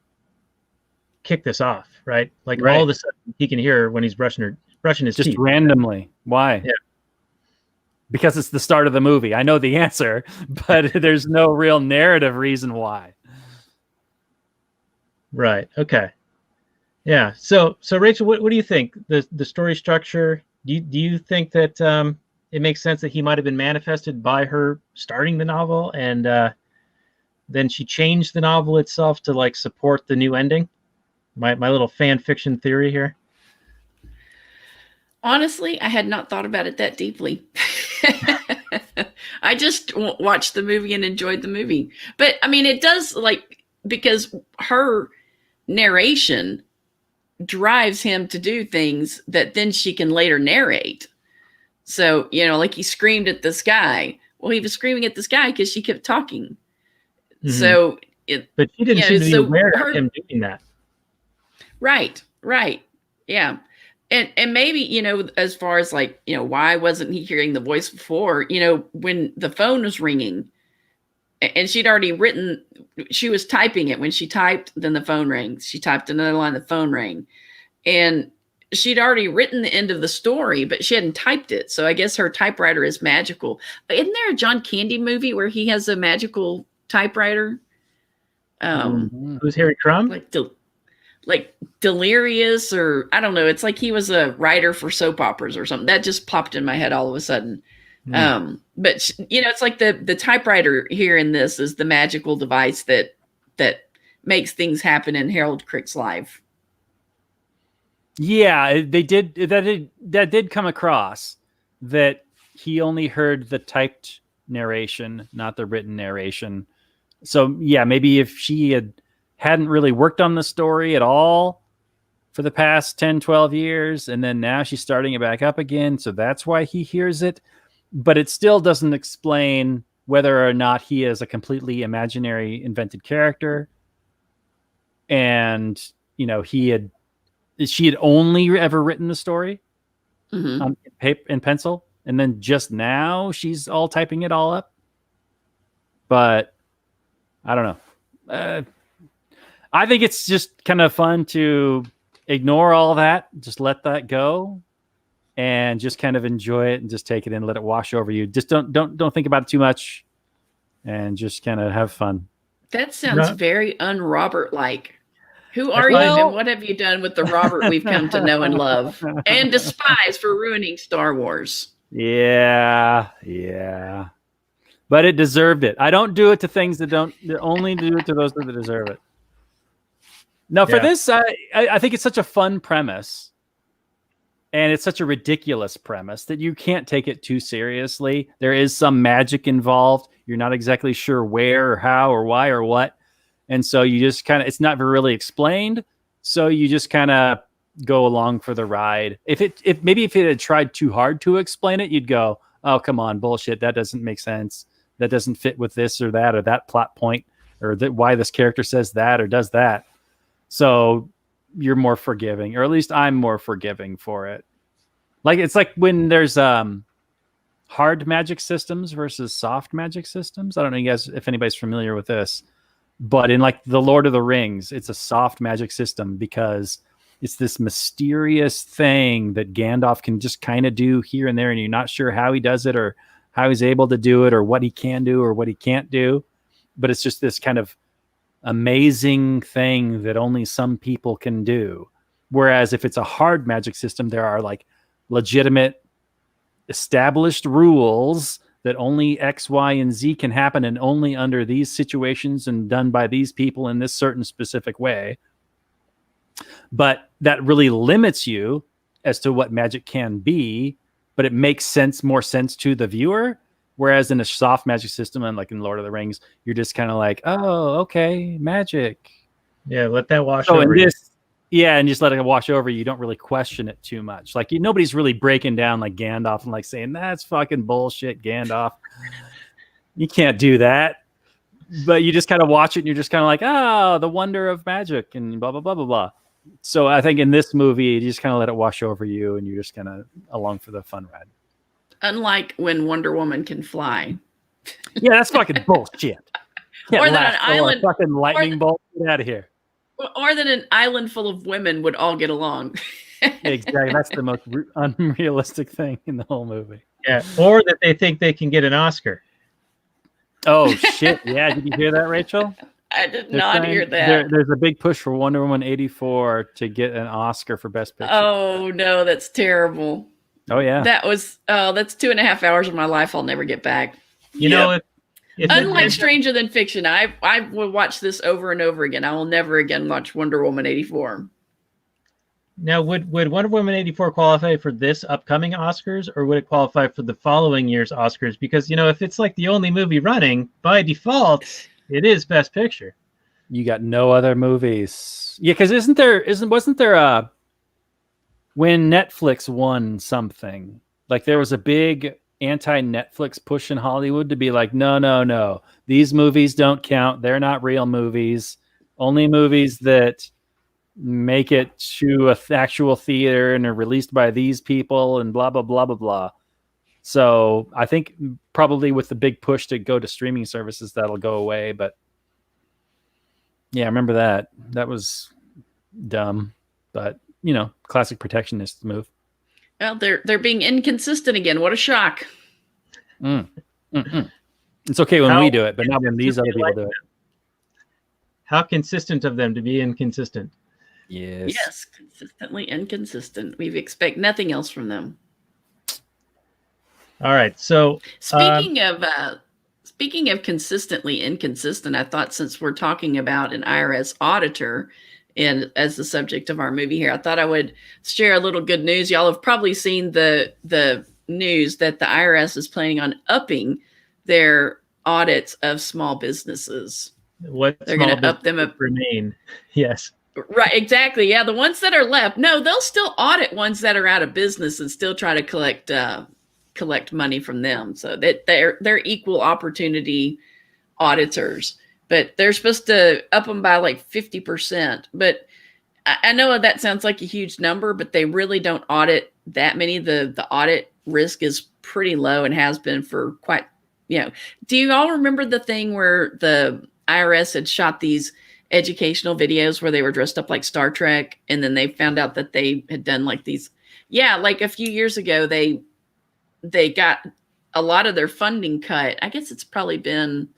kick this off, right? Like all of a sudden he can hear her when he's brushing his teeth. Just randomly. Why? Yeah. Because it's the start of the movie. I know the answer, but there's no real narrative reason why. Right. Okay. Yeah. So Rachel, what do you think? The story structure, do you think that it makes sense that he might have been manifested by her starting the novel and then she changed the novel itself to like support the new ending? My little fan fiction theory here. Honestly, I had not thought about it that deeply. I just watched the movie and enjoyed the movie. But I mean, it does because her narration drives him to do things that then she can later narrate. So, like he screamed at the sky. Well, he was screaming at the sky because she kept talking. Mm-hmm. So, but she didn't seem to be aware of him doing that. Right. Yeah. And maybe, as far as why wasn't he hearing the voice before, when the phone was ringing and she'd already written, she was typing it. When she typed, then the phone rang. She typed another line, the phone rang. And she'd already written the end of the story, but she hadn't typed it. So I guess her typewriter is magical. Isn't there a John Candy movie where he has a magical typewriter? Who's Harry Crumb? Like Delirious, or I don't know. It's like he was a writer for soap operas or something. That just popped in my head all of a sudden. But it's like the typewriter here in this is the magical device that makes things happen in Harold Crick's life. Yeah, that did come across that he only heard the typed narration, not the written narration. So yeah, maybe if she hadn't really worked on the story at all for the past 10, 12 years. And then now she's starting it back up again. So that's why he hears it. But it still doesn't explain whether or not he is a completely imaginary invented character. And, she had only ever written the story on paper and pencil. And then just now she's all typing it all up. But I don't know. I think it's just kind of fun to ignore all that, just let that go, and just kind of enjoy it and just take it in, let it wash over you. Just don't think about it too much, and just kind of have fun. That sounds very un-Robert-like. Who are you, and what have you done with the Robert we've come to know and love and despise for ruining Star Wars? Yeah. But it deserved it. I don't do it to things that only do it to those that deserve it. No, for this, I think it's such a fun premise, and it's such a ridiculous premise that you can't take it too seriously. There is some magic involved. You're not exactly sure where or how or why or what. And so you just it's not really explained. So you just kind of go along for the ride. If it had tried too hard to explain it, you'd go, oh, come on, bullshit. That doesn't make sense. That doesn't fit with this or that plot point, or why this character says that or does that. So you're more forgiving, or at least I'm more forgiving for it. It's like when there's hard magic systems versus soft magic systems. I don't know if anybody's familiar with this, but in the Lord of the Rings, it's a soft magic system because it's this mysterious thing that Gandalf can just kind of do here and there, and you're not sure how he does it or how he's able to do it or what he can do or what he can't do. But it's just this kind of amazing thing that only some people can do. Whereas if it's a hard magic system, there are legitimate established rules that only X, Y, and Z can happen, and only under these situations and done by these people in this certain specific way. But that really limits you as to what magic can be, but it makes more sense to the viewer. Whereas in a soft magic system, and like in Lord of the Rings, you're just kind of like, oh, okay, magic. Yeah, let that wash over you. Yeah, and just let it wash over you. You don't really question it too much. Like nobody's really breaking down like Gandalf and like saying, that's fucking bullshit, Gandalf. You can't do that. But you just kind of watch it and you're just kind of like, oh, the wonder of magic and blah, blah, blah, blah, blah. So I think in this movie, you just kind of let it wash over you and you're just kind of along for the fun ride. Unlike when Wonder Woman can fly. Yeah, that's fucking bullshit. Or that an island, fucking lightning bolt. Get out of here. Or that an island full of women would all get along. Exactly. That's the most unrealistic thing in the whole movie. Yeah, or that they think they can get an Oscar. Oh, shit. Yeah, did you hear that, Rachel? I did not hear that. There's a big push for Wonder Woman 84 to get an Oscar for Best Picture. Oh, no, that's terrible. Oh, yeah. That's 2.5 hours of my life I'll never get back. You know, unlike Stranger Than Fiction, I will watch this over and over again. I will never again watch Wonder Woman 84. Now, would Wonder Woman 84 qualify for this upcoming Oscars, or would it qualify for the following year's Oscars? Because, if it's like the only movie running, by default, it is Best Picture. You got no other movies. Yeah, because wasn't there when Netflix won something, like there was a big anti-Netflix push in Hollywood to be like, no, these movies don't count. They're not real movies. Only movies that make it to an actual theater and are released by these people and blah, blah, blah, blah, blah. So I think probably with the big push to go to streaming services, that'll go away. But yeah, I remember that. That was dumb, but classic protectionist move. Well, they're being inconsistent again. What a shock. It's okay when we do it, but not when these other people do it. How consistent of them to be inconsistent. Yes, consistently inconsistent. We expect nothing else from them. All right. So speaking of consistently inconsistent, I thought since we're talking about an IRS auditor and as the subject of our movie here, I thought I would share a little good news. Y'all have probably seen the news that the IRS is planning on upping their audits of small businesses. What they're going to up them up remain? Yes. Right, exactly. Yeah, the ones that are left. No, they'll still audit ones that are out of business and still try to collect money from them. So that they're equal opportunity auditors, but they're supposed to up them by like 50%. But I know that sounds like a huge number, but they really don't audit that many. The audit risk is pretty low and has been for quite. Do you all remember the thing where the IRS had shot these educational videos where they were dressed up like Star Trek, and then they found out that they had done like these, like a few years ago they got a lot of their funding cut. I guess it's probably been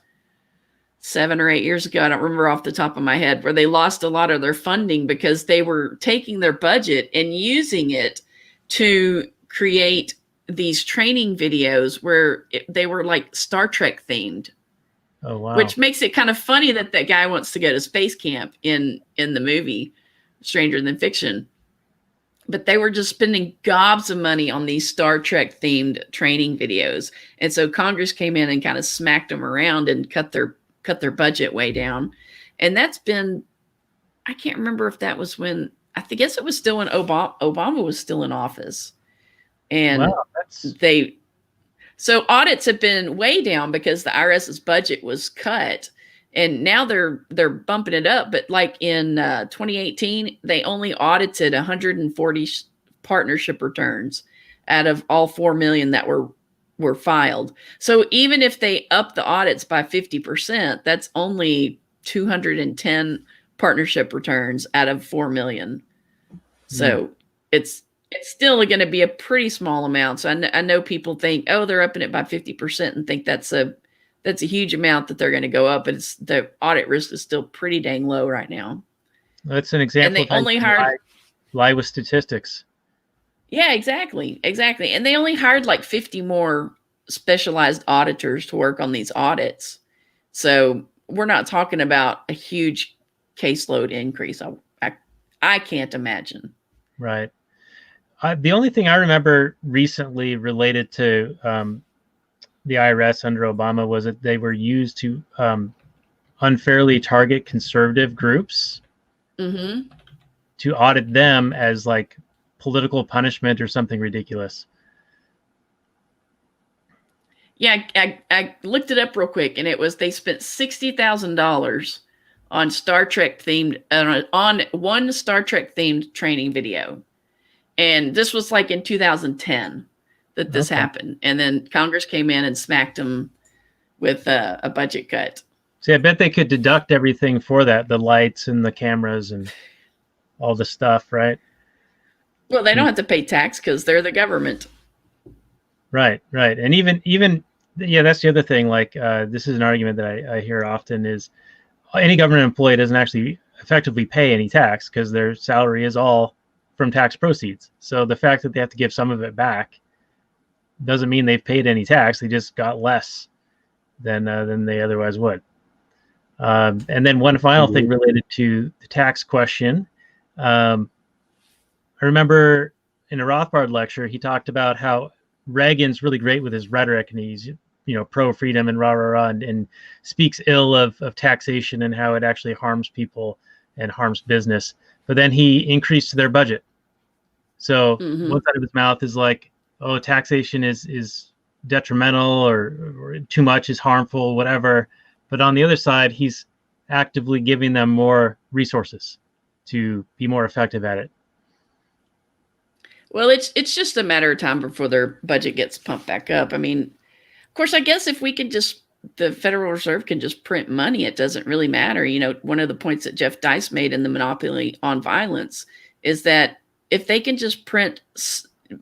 7 or 8 years ago, I don't remember off the top of my head, where they lost a lot of their funding because they were taking their budget and using it to create these training videos where they were like Star Trek themed. Oh, wow. Which makes it kind of funny that guy wants to go to space camp in the movie Stranger Than Fiction. But they were just spending gobs of money on these Star Trek themed training videos. And so Congress came in and kind of smacked them around and cut their budget way down. And that's been, I can't remember if that was when, guess it was still when Obama was still in office. And wow, so audits have been way down because the IRS's budget was cut, and now they're bumping it up. But like in 2018, they only audited 140 partnership returns out of all 4 million that were filed. So even if they up the audits by 50%, that's only 210 partnership returns out of 4 million. So it's still going to be a pretty small amount. So I know people think, oh, they're upping it by 50% and think that's a huge amount that they're going to go up. But the audit risk is still pretty dang low right now. That's an example. And they only hired lie with statistics. Yeah, exactly. And they only hired like 50 more specialized auditors to work on these audits. So we're not talking about a huge caseload increase. I can't imagine. Right. The only thing I remember recently related to the IRS under Obama was that they were used to unfairly target conservative groups to audit them as like political punishment or something ridiculous. Yeah, I looked it up real quick, and it was they spent $60,000 on Star Trek themed on one Star Trek themed training video, and this was like in 2010 that this happened, and then Congress came in and smacked them with a budget cut. See, I bet they could deduct everything for that, the lights and the cameras and all the stuff, right? Well, they don't have to pay tax because they're the government. Right. And even, yeah, that's the other thing. Like, this is an argument that I hear often is any government employee doesn't actually effectively pay any tax because their salary is all from tax proceeds. So the fact that they have to give some of it back doesn't mean they've paid any tax. They just got less than they otherwise would. And then one final thing related to the tax question. I remember in a Rothbard lecture, he talked about how Reagan's really great with his rhetoric, and he's, pro freedom and rah, and speaks ill of taxation and how it actually harms people and harms business. But then he increased their budget. So one side of his mouth is like, oh, taxation is detrimental or too much is harmful, whatever. But on the other side, he's actively giving them more resources to be more effective at it. Well, it's just a matter of time before their budget gets pumped back up. I mean, of course, I guess if we could the Federal Reserve can just print money, it doesn't really matter. One of the points that Jeff Dice made in the Monopoly on Violence is that if they can just print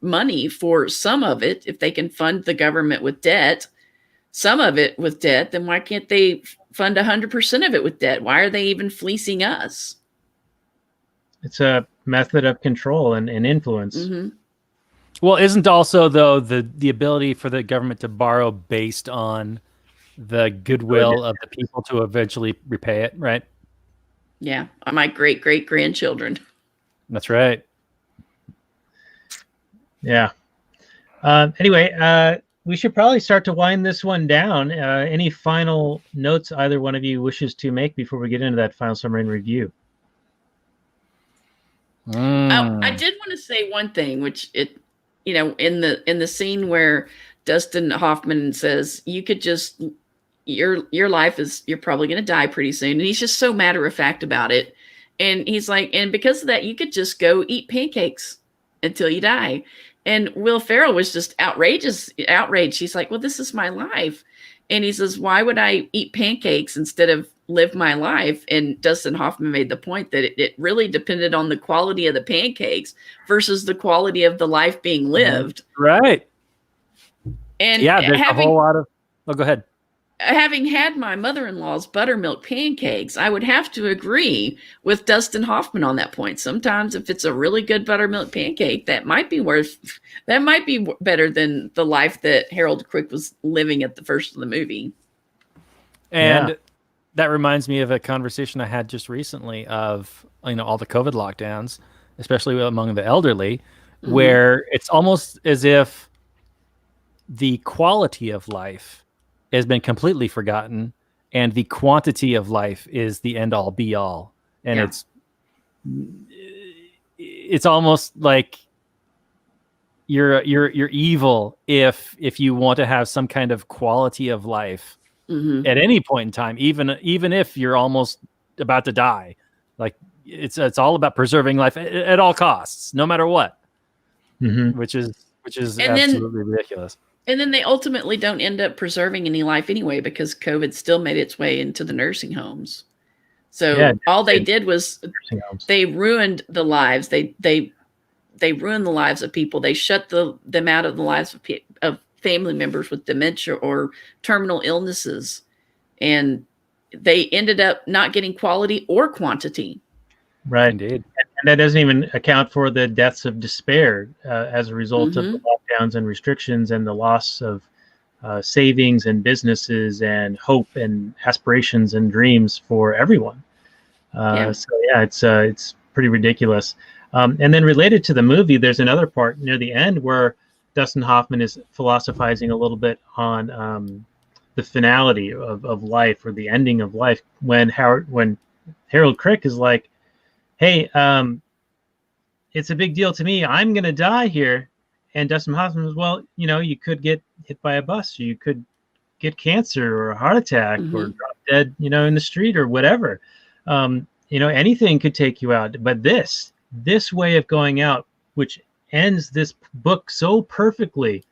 money for some of it, if they can fund the government with debt, some of it with debt, then why can't they fund 100% of it with debt? Why are they even fleecing us? It's a method of control and influence. Well, isn't also, though, the ability for the government to borrow based on the goodwill of the people to eventually repay it, right? Yeah, my great-great-grandchildren. That's right. Yeah. Anyway, we should probably start to wind this one down. Any final notes either one of you wishes to make before we get into that final summary and review? I did want to say one thing, which in the scene where Dustin Hoffman says you could just your life is, you're probably going to die pretty soon, and he's just so matter of fact about it, and he's like, and because of that, you could just go eat pancakes until you die. And Will Ferrell was just outraged. She's like, well, this is my life. And he says, why would I eat pancakes instead of live my life? And Dustin Hoffman made the point that it really depended on the quality of the pancakes versus the quality of the life being lived. Right. And yeah, there's a whole lot of, go ahead. Having had my mother-in-law's buttermilk pancakes, I would have to agree with Dustin Hoffman on that point. Sometimes if it's a really good buttermilk pancake, that might be better than the life that Harold Quick was living at the first of the movie. And that reminds me of a conversation I had just recently of, all the COVID lockdowns, especially among the elderly, where it's almost as if the quality of life has been completely forgotten, and the quantity of life is the end all be all. And it's almost like you're evil if you want to have some kind of quality of life at any point in time, even if you're almost about to die. Like it's all about preserving life at all costs, no matter what, which is absolutely ridiculous. And then they ultimately don't end up preserving any life anyway, because COVID still made its way into the nursing homes. So all they did was they ruined the lives. They ruined the lives of people. They shut them out of the lives of family members with dementia or terminal illnesses. And they ended up not getting quality or quantity. Right. Indeed. And that doesn't even account for the deaths of despair as a result of the lockdowns and restrictions and the loss of savings and businesses and hope and aspirations and dreams for everyone. So it's pretty ridiculous. And then related to the movie, there's another part near the end where Dustin Hoffman is philosophizing a little bit on the finality of life, or the ending of life, when Harold Crick is like, hey, it's a big deal to me. I'm going to die here. And Dustin Hoffman was, well, you could get hit by a bus, or you could get cancer or a heart attack, or drop dead, in the street or whatever. Anything could take you out. But this way of going out, which ends this book so perfectly,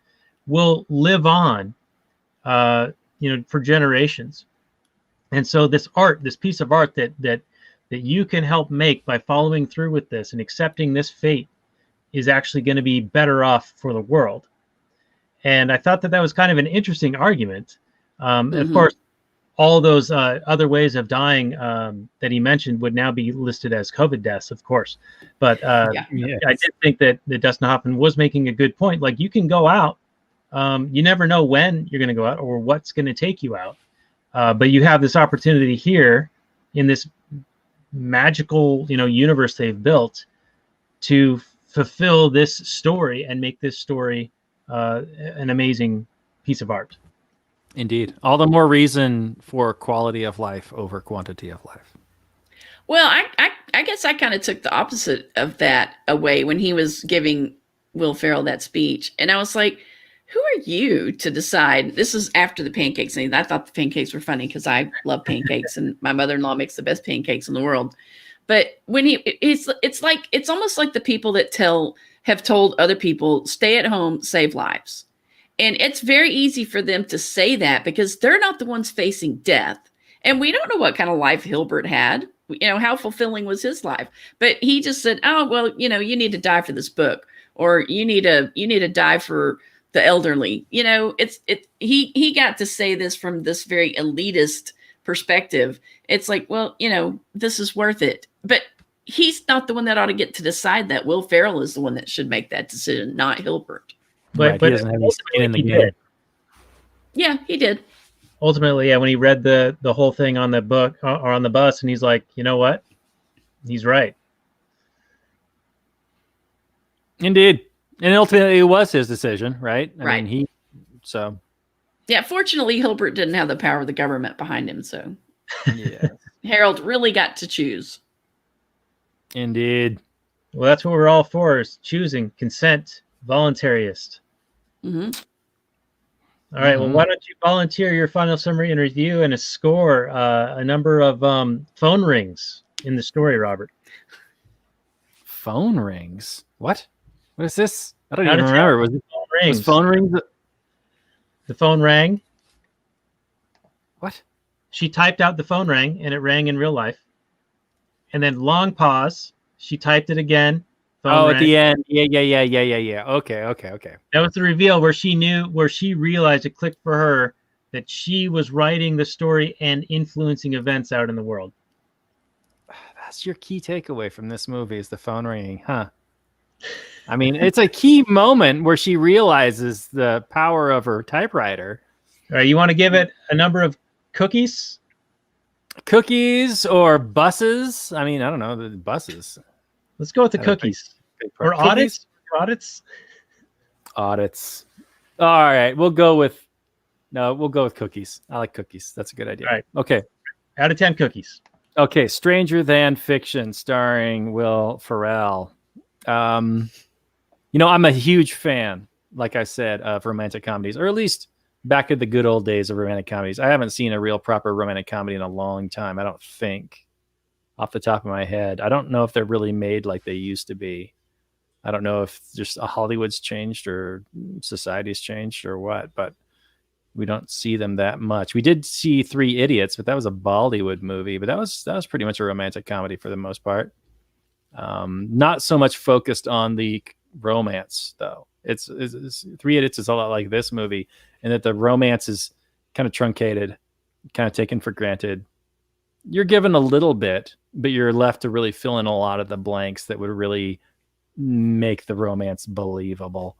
will live on, for generations. And so this piece of art that you can help make by following through with this and accepting this fate is actually going to be better off for the world. And I thought that was kind of an interesting argument. Of course, all those other ways of dying that he mentioned would now be listed as COVID deaths, of course. But I did think that Dustin Hoffman was making a good point. Like, you can go out. You never know when you're going to go out or what's going to take you out. But you have this opportunity here in this magical, universe they've built to fulfill this story and make this story an amazing piece of art. Indeed. All the more reason for quality of life over quantity of life. Well, I guess I kind of took the opposite of that away when he was giving Will Ferrell that speech. And I was like, who are you to decide? This is after the pancakes. And I thought the pancakes were funny because I love pancakes and my mother-in-law makes the best pancakes in the world. But when it's almost like the people that have told other people, stay at home, save lives. And it's very easy for them to say that because they're not the ones facing death. And we don't know what kind of life Hilbert had. How fulfilling was his life? But he just said, oh, well, you need to die for this book, or you need to die for the elderly. He got to say this from this very elitist perspective. It's like, well, this is worth it. But he's not the one that ought to get to decide that. Will Ferrell is the one that should make that decision, not Hilbert. But he doesn't have any skin in the game. Did. Yeah, he did. Ultimately, yeah, when he read the whole thing on the book or on the bus, and he's like, you know what? He's right. Indeed. And ultimately, it was his decision, right? I mean, Yeah, fortunately, Hilbert didn't have the power of the government behind him, so yeah. Harold really got to choose. Indeed. Well, that's what we're all for, is choosing, consent, voluntarist. Mm-hmm. All right, well, why don't you volunteer your final summary and review and a score, a number of phone rings in the story, Robert. Phone rings? What is this? I don't even remember. Was phone rings? The phone rang. What? She typed out the phone rang, and it rang in real life. And then long pause. She typed it again. Phone rang. At the end. Yeah. Okay. That was the reveal where she realized, it clicked for her, that she was writing the story and influencing events out in the world. That's your key takeaway from this movie, is the phone ringing, huh? I mean, it's a key moment where she realizes the power of her typewriter. All right, you want to give it a number of cookies? Cookies or buses? I mean, I don't know, the buses. Let's go with the cookies. Or audits? Audits? Audits. All right, we'll go with cookies. I like cookies. That's a good idea. All right. Okay. Out of 10 cookies. Okay, Stranger Than Fiction, starring Will Ferrell. I'm a huge fan, like I said, of romantic comedies, or at least back in the good old days of romantic comedies. I haven't seen a real proper romantic comedy in a long time, I don't think, off the top of my head. I don't know if they're really made like they used to be. I don't know if just Hollywood's changed or society's changed or what, but we don't see them that much. We did see 3 Idiots, but that was a Bollywood movie, but that was pretty much a romantic comedy for the most part. Not so much focused on the romance, though. It's 3 Idiots is a lot like this movie, and that the romance is kind of truncated, kind of taken for granted. You're given a little bit, but you're left to really fill in a lot of the blanks that would really make the romance believable.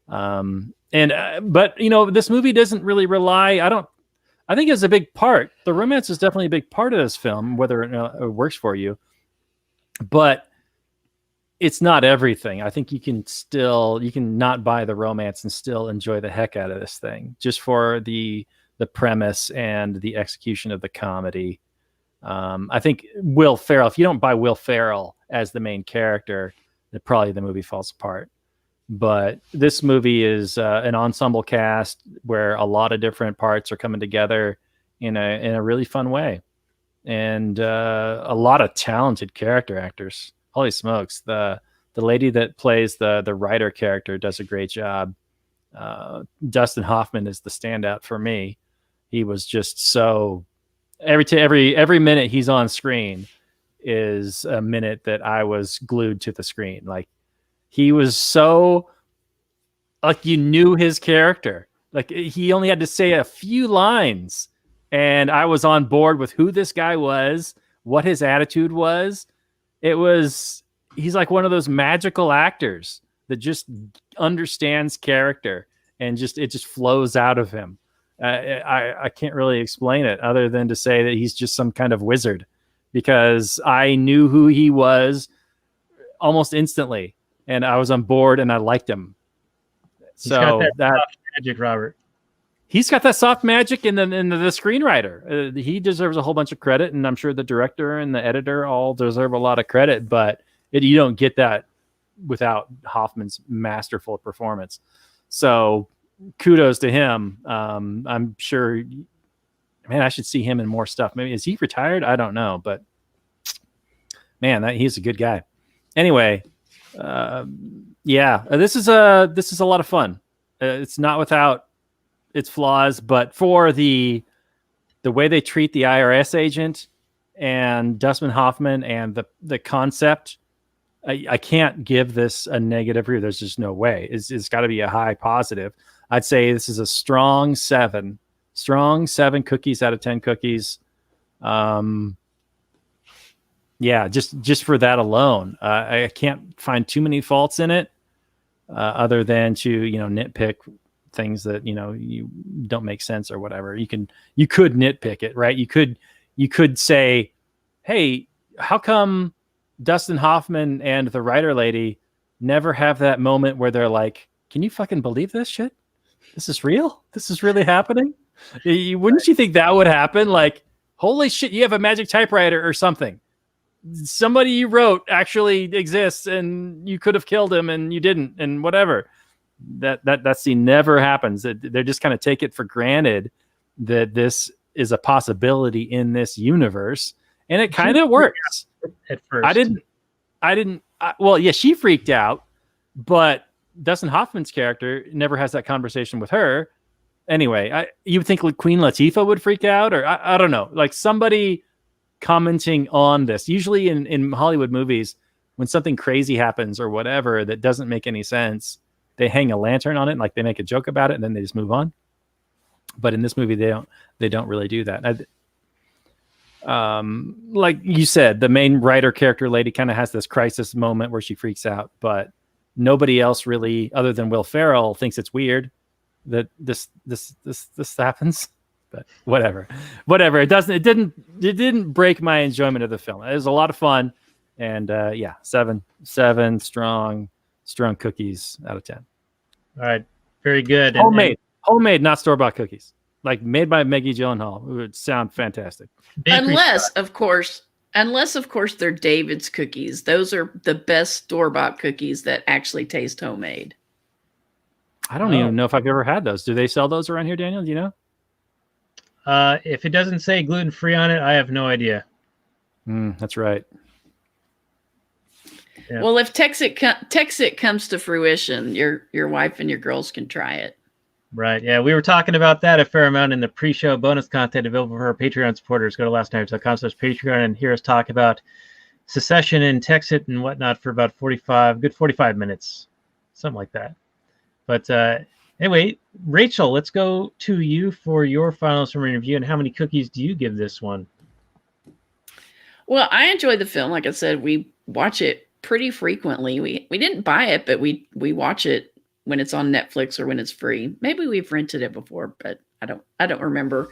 But this movie doesn't really rely. I think it's a big part. The romance is definitely a big part of this film, whether it works for you. But it's not everything. I think you can not buy the romance and still enjoy the heck out of this thing just for the premise and the execution of the comedy. I think Will Ferrell, if you don't buy Will Ferrell as the main character, then probably the movie falls apart. But this movie is an ensemble cast where a lot of different parts are coming together in a really fun way. And a lot of talented character actors. Holy smokes. The lady that plays the writer character does a great job. Dustin Hoffman is the standout for me. He was just so every minute he's on screen is a minute that I was glued to the screen. Like he was so like you knew his character. Like he only had to say a few lines and I was on board with who this guy was, what his attitude was. He's like one of those magical actors that just understands character and it just flows out of him. I can't really explain it other than to say that he's just some kind of wizard, because I knew who he was almost instantly and I was on board and I liked him. He's got that soft magic, Robert. He's got that soft magic, and then the screenwriter, he deserves a whole bunch of credit, and I'm sure the director and the editor all deserve a lot of credit, but you don't get that without Hoffman's masterful performance. So kudos to him. I'm sure, man, I should see him in more stuff. Maybe is he retired? I don't know, but man, he's a good guy. Anyway, this is a lot of fun. It's not without its flaws, but for the way they treat the IRS agent and Dustin Hoffman and the concept, I can't give this a negative review. There's just no way. It's got to be a high positive. I'd say this is a strong 7 cookies out of 10 cookies. Just for that alone, I can't find too many faults in it, other than to nitpick things that you don't make sense or whatever. You could nitpick it, right? You could say, hey, how come Dustin Hoffman and the writer lady never have that moment where they're like, can you fucking believe this shit? This is real? This is really happening? Wouldn't you think that would happen? Like, holy shit, you have a magic typewriter or something. Somebody you wrote actually exists and you could have killed him and you didn't, and whatever. That scene never happens. They just kind of take it for granted that this is a possibility in this universe, and it kind of works. At first, I didn't. Well, yeah, she freaked out, but Dustin Hoffman's character never has that conversation with her. Anyway, you would think Queen Latifah would freak out, or I don't know, like somebody commenting on this. Usually in Hollywood movies, when something crazy happens or whatever that doesn't make any sense, they hang a lantern on it, and like they make a joke about it, and then they just move on. But in this movie, they don't really do that. Like you said, the main writer character lady kind of has this crisis moment where she freaks out, but nobody else really, other than Will Ferrell, thinks it's weird that this happens. But whatever. It didn't break my enjoyment of the film. It was a lot of fun, and 7 strong cookies out of 10. All right, very good. Homemade, not store-bought cookies, like made by Maggie Gyllenhaal. It would sound fantastic. Unless, of course, they're David's cookies. Those are the best store-bought cookies that actually taste homemade. I don't even know if I've ever had those. Do they sell those around here, Daniel? Do you know? If it doesn't say gluten-free on it, I have no idea. That's right. Yeah. Well, if Texit comes to fruition, your wife and your girls can try it. Right. Yeah, we were talking about that a fair amount in the pre-show bonus content available for our Patreon supporters. Go to lastnighters.com/Patreon and hear us talk about secession and Texit and whatnot for about 45 minutes, something like that. But anyway, Rachel, let's go to you for your final summary review. And how many cookies do you give this one? Well, I enjoyed the film. Like I said, we watch it pretty frequently. We didn't buy it, but we watch it when it's on Netflix or when it's free. Maybe we've rented it before, but I don't remember.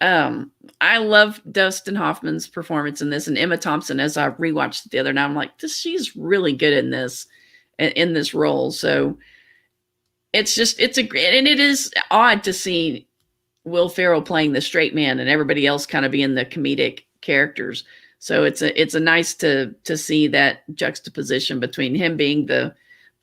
I love Dustin Hoffman's performance in this, and Emma Thompson. As I rewatched it the other night, I'm like, she's really good in this role. So it's a great, and it is odd to see Will Ferrell playing the straight man and everybody else kind of being the comedic characters. So it's a nice to see that juxtaposition between him being the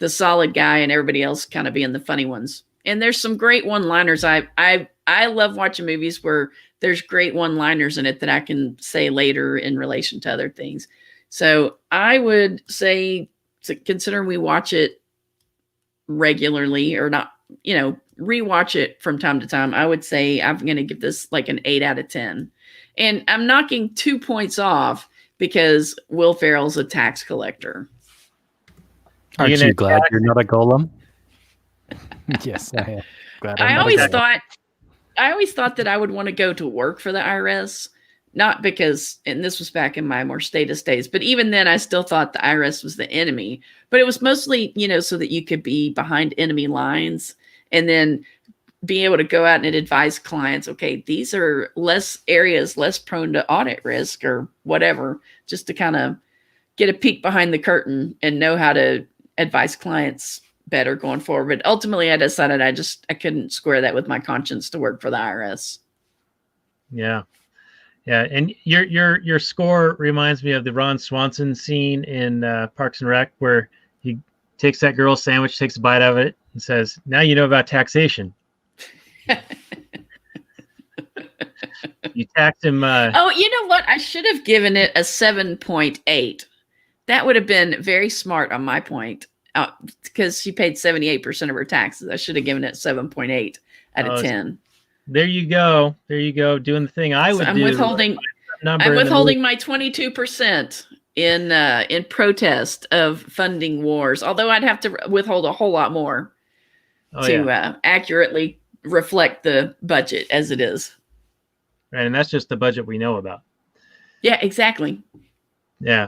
solid guy and everybody else kind of being the funny ones. And there's some great one-liners. I love watching movies where there's great one-liners in it that I can say later in relation to other things. So I would say, considering we watch it regularly or not, rewatch it from time to time, I would say I'm going to give this like an 8 out of 10. And I'm knocking 2 points off because Will Ferrell's a tax collector. Aren't you glad you're not a golem? Yes, I am. Glad I always thought that I would want to go to work for the IRS, not because, and this was back in my more statist days, but even then I still thought the IRS was the enemy, but it was mostly, so that you could be behind enemy lines and then be able to go out and advise clients, okay, these are less prone to audit risk or whatever, just to kind of get a peek behind the curtain and know how to advise clients better going forward. But ultimately I decided I couldn't square that with my conscience to work for the IRS. Yeah. Yeah. And your score reminds me of the Ron Swanson scene in Parks and Rec, where he takes that girl's sandwich, takes a bite of it and says, now you know about taxation. You taxed him. Oh, you know what? I should have given it a 7.8. That would have been very smart on my point, because she paid 78% of her taxes. I should have given it 7.8 out of 10. There you go. Doing the thing I would do. I'm withholding my 22% in protest of funding wars. Although I'd have to withhold a whole lot more to accurately reflect the budget as it is. Right, and that's just the budget we know about. Yeah, exactly. Yeah.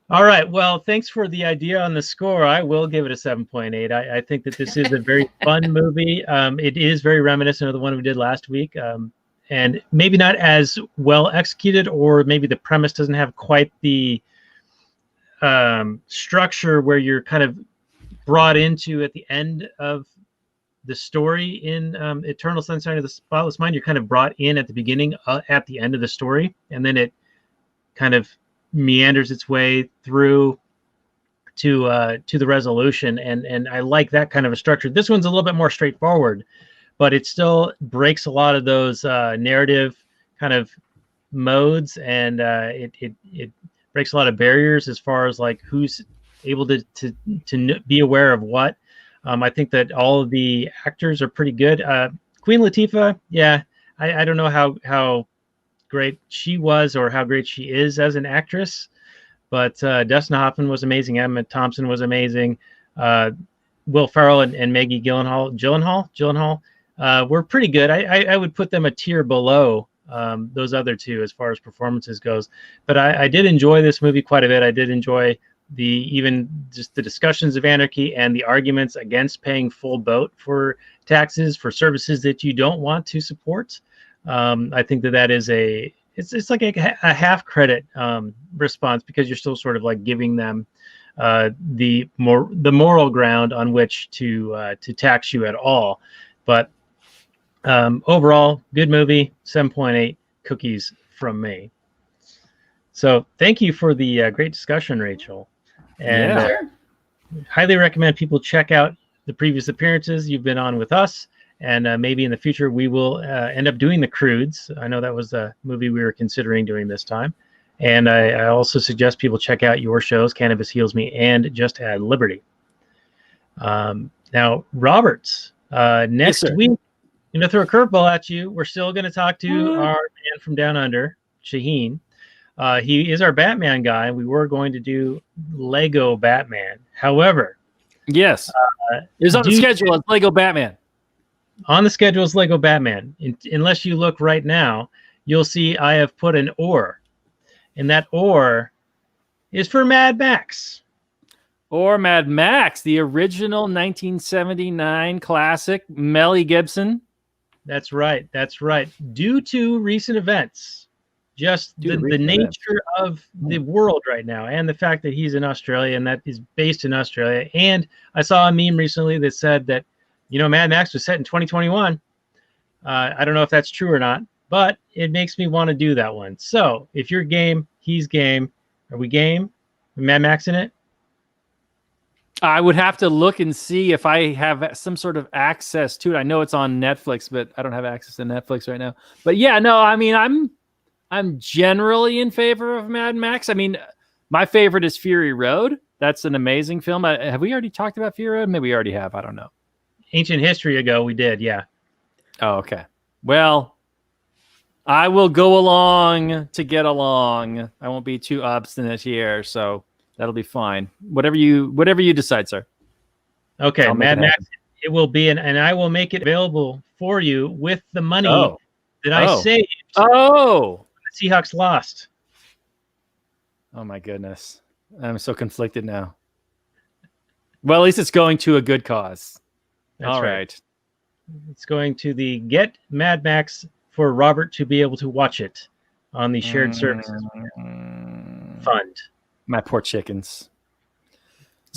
All right. Well, thanks for the idea on the score. I will give it a 7.8. I think that this is a very fun movie. It is very reminiscent of the one we did last week, and maybe not as well executed, or maybe the premise doesn't have quite the structure where you're kind of brought into at the end of the story in Eternal Sunshine of the Spotless Mind. You're kind of brought in at the beginning, at the end of the story, and then it kind of meanders its way through to the resolution, and I like that kind of a structure. This one's a little bit more straightforward, but it still breaks a lot of those narrative kind of modes, and it breaks a lot of barriers as far as like who's able to be aware of what. I think that all of the actors are pretty good. Queen Latifah, I don't know how great she was or how great she is as an actress, but Dustin Hoffman was amazing. Emma Thompson was amazing. Will Ferrell and Maggie Gyllenhaal were pretty good. I would put them a tier below those other two as far as performances goes. But I did enjoy this movie quite a bit. I did enjoy even just the discussions of anarchy and the arguments against paying full boat for taxes for services that you don't want to support. I think that is it's like a half credit response, because you're still sort of like giving them the moral ground on which to tax you at all. But overall, good movie. 7.8 cookies from me. So thank you for the great discussion, Rachel. And highly recommend people check out the previous appearances you've been on with us. And maybe in the future, we will end up doing The Croods. I know that was a movie we were considering doing this time. And I also suggest people check out your shows, Cannabis Heals Me and Just Add Liberty. Now, Roberts, next week, I'm going to throw a curveball at you. We're still going to talk to our man from down under, Shaheen. He is our Batman guy. We were going to do Lego Batman. However, yes, it's on the schedule as Lego Batman. On the schedule is Lego Batman. Unless you look right now, you'll see I have put an or. And that or is for Mad Max. Or Mad Max, the original 1979 classic, Mel Gibson. That's right. That's right. Due to recent events, just the nature of the world right now, and the fact that he's in Australia and that he's based in Australia. And I saw a meme recently that said that, Mad Max was set in 2021. I don't know if that's true or not, but it makes me want to do that one. So if you're game, he's game. Are we game? Mad Max in it? I would have to look and see if I have some sort of access to it. I know it's on Netflix, but I don't have access to Netflix right now. But yeah, no, I mean, I'm generally in favor of Mad Max. I mean, my favorite is Fury Road. That's an amazing film. Have we already talked about Fury Road? Maybe we already have. I don't know. Ancient history ago, we did. Yeah. Oh, okay. Well, I will go along to get along. I won't be too obstinate here, so that'll be fine. Whatever you decide, sir. Okay, Mad Max. It will be, and I will make it available for you with the money that I saved. Oh, the Seahawks lost. Oh my goodness, I'm so conflicted now. Well, at least it's going to a good cause. That's right. It's going to the Get Mad Max for Robert to be able to watch it on the shared services fund. My poor chickens.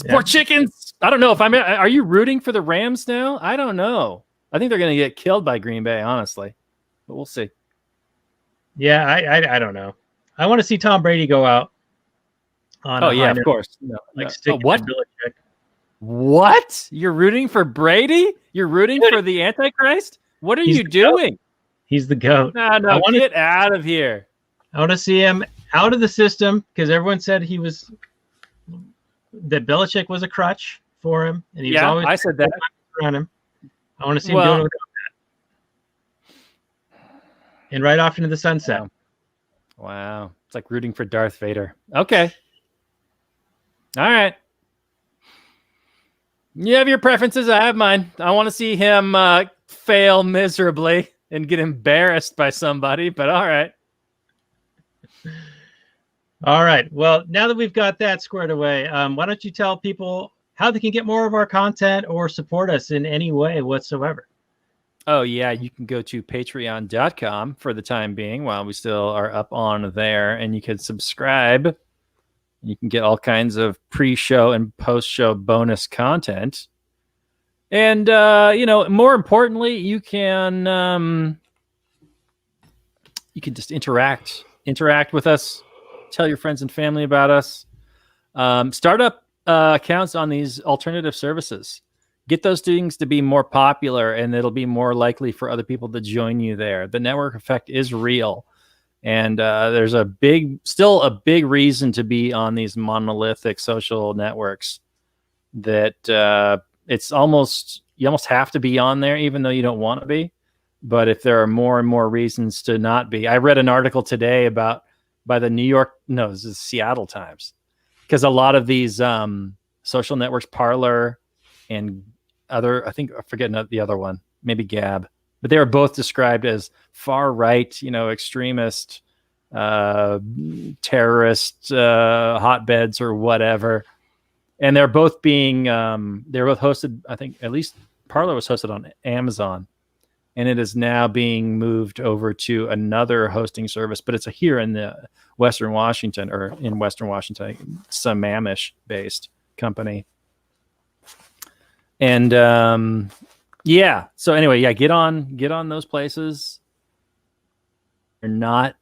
Poor chickens. I don't know if are you rooting for the Rams now? I don't know. I think they're going to get killed by Green Bay, honestly, but we'll see. Yeah, I don't know. I want to see Tom Brady go out. Of course. What? What? You're rooting for Brady? You're rooting for the Antichrist? What are you doing? He's the GOAT. No, get out of here. I want to see him out of the system because everyone said that Belichick was a crutch for him, and he was always I said that around him. I want to see him doing without that, and right off into the sunset. Wow, it's like rooting for Darth Vader. Okay, all right. You have your preferences. I have mine. I want to see him fail miserably and get embarrassed by somebody. But all right. All right. Well, now that we've got that squared away, why don't you tell people how they can get more of our content or support us in any way whatsoever? Oh, yeah. You can go to patreon.com for the time being while we still are up on there, and you can subscribe. You can get all kinds of pre-show and post-show bonus content. And, more importantly, you can just interact with us. Tell your friends and family about us. Start up accounts on these alternative services. Get those things to be more popular, and it'll be more likely for other people to join you there. The network effect is real. And there's still a big reason to be on these monolithic social networks that you almost have to be on there, even though you don't want to be. But if there are more and more reasons to not be, I read an article today by the Seattle Times, because a lot of these social networks, Parler and I forget the other one, maybe Gab, but they were both described as far right, extremist, terrorist hotbeds or whatever. And they're both hosted, I think at least Parler was hosted on Amazon, and it is now being moved over to another hosting service, but it's here in the Western Washington, some Amish based company. And so anyway, get on those places. They're not,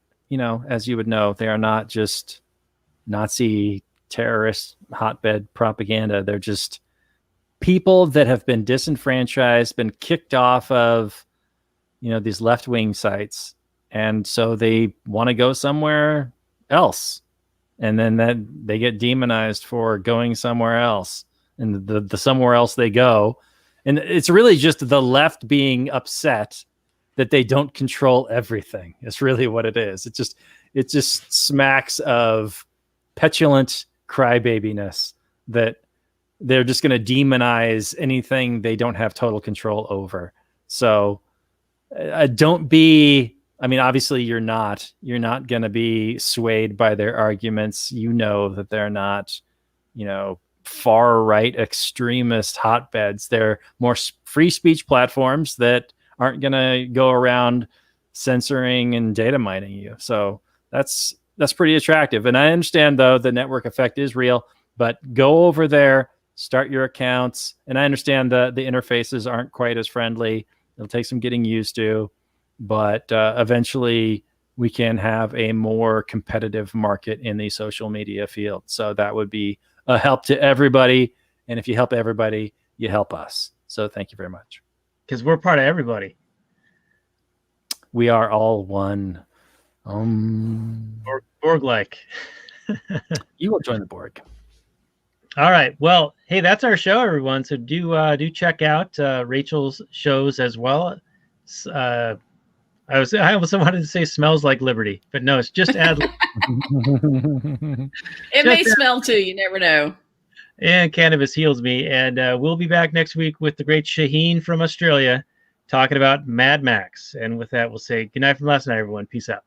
as you would know, they are not just Nazi terrorist hotbed propaganda. They're just people that have been disenfranchised, been kicked off of, these left-wing sites. And so they want to go somewhere else. And then they get demonized for going somewhere else. And the somewhere else they go. And it's really just the left being upset that they don't control everything. It's really what it is. It just smacks of petulant crybabiness that they're just going to demonize anything they don't have total control over. So obviously you're not going to be swayed by their arguments. That they're not, far right extremist hotbeds. They're more free speech platforms that aren't going to go around censoring and data mining you. So that's pretty attractive. And I understand, though, the network effect is real, but go over there, start your accounts. And I understand the interfaces aren't quite as friendly. It'll take some getting used to, but eventually we can have a more competitive market in the social media field. So that would be a help to everybody. And if you help everybody, you help us. So thank you very much. Because we're part of everybody. We are all one. Borg-like. You will join the Borg. All right. Well, hey, that's our show, everyone. So do check out Rachel's shows as well. I also wanted to say "Smells Like Liberty," but no, it's just ad. It may smell too. You never know. And Cannabis Heals Me, and we'll be back next week with the great Shaheen from Australia talking about Mad Max. And with that, we'll say good night from last night, everyone. Peace out.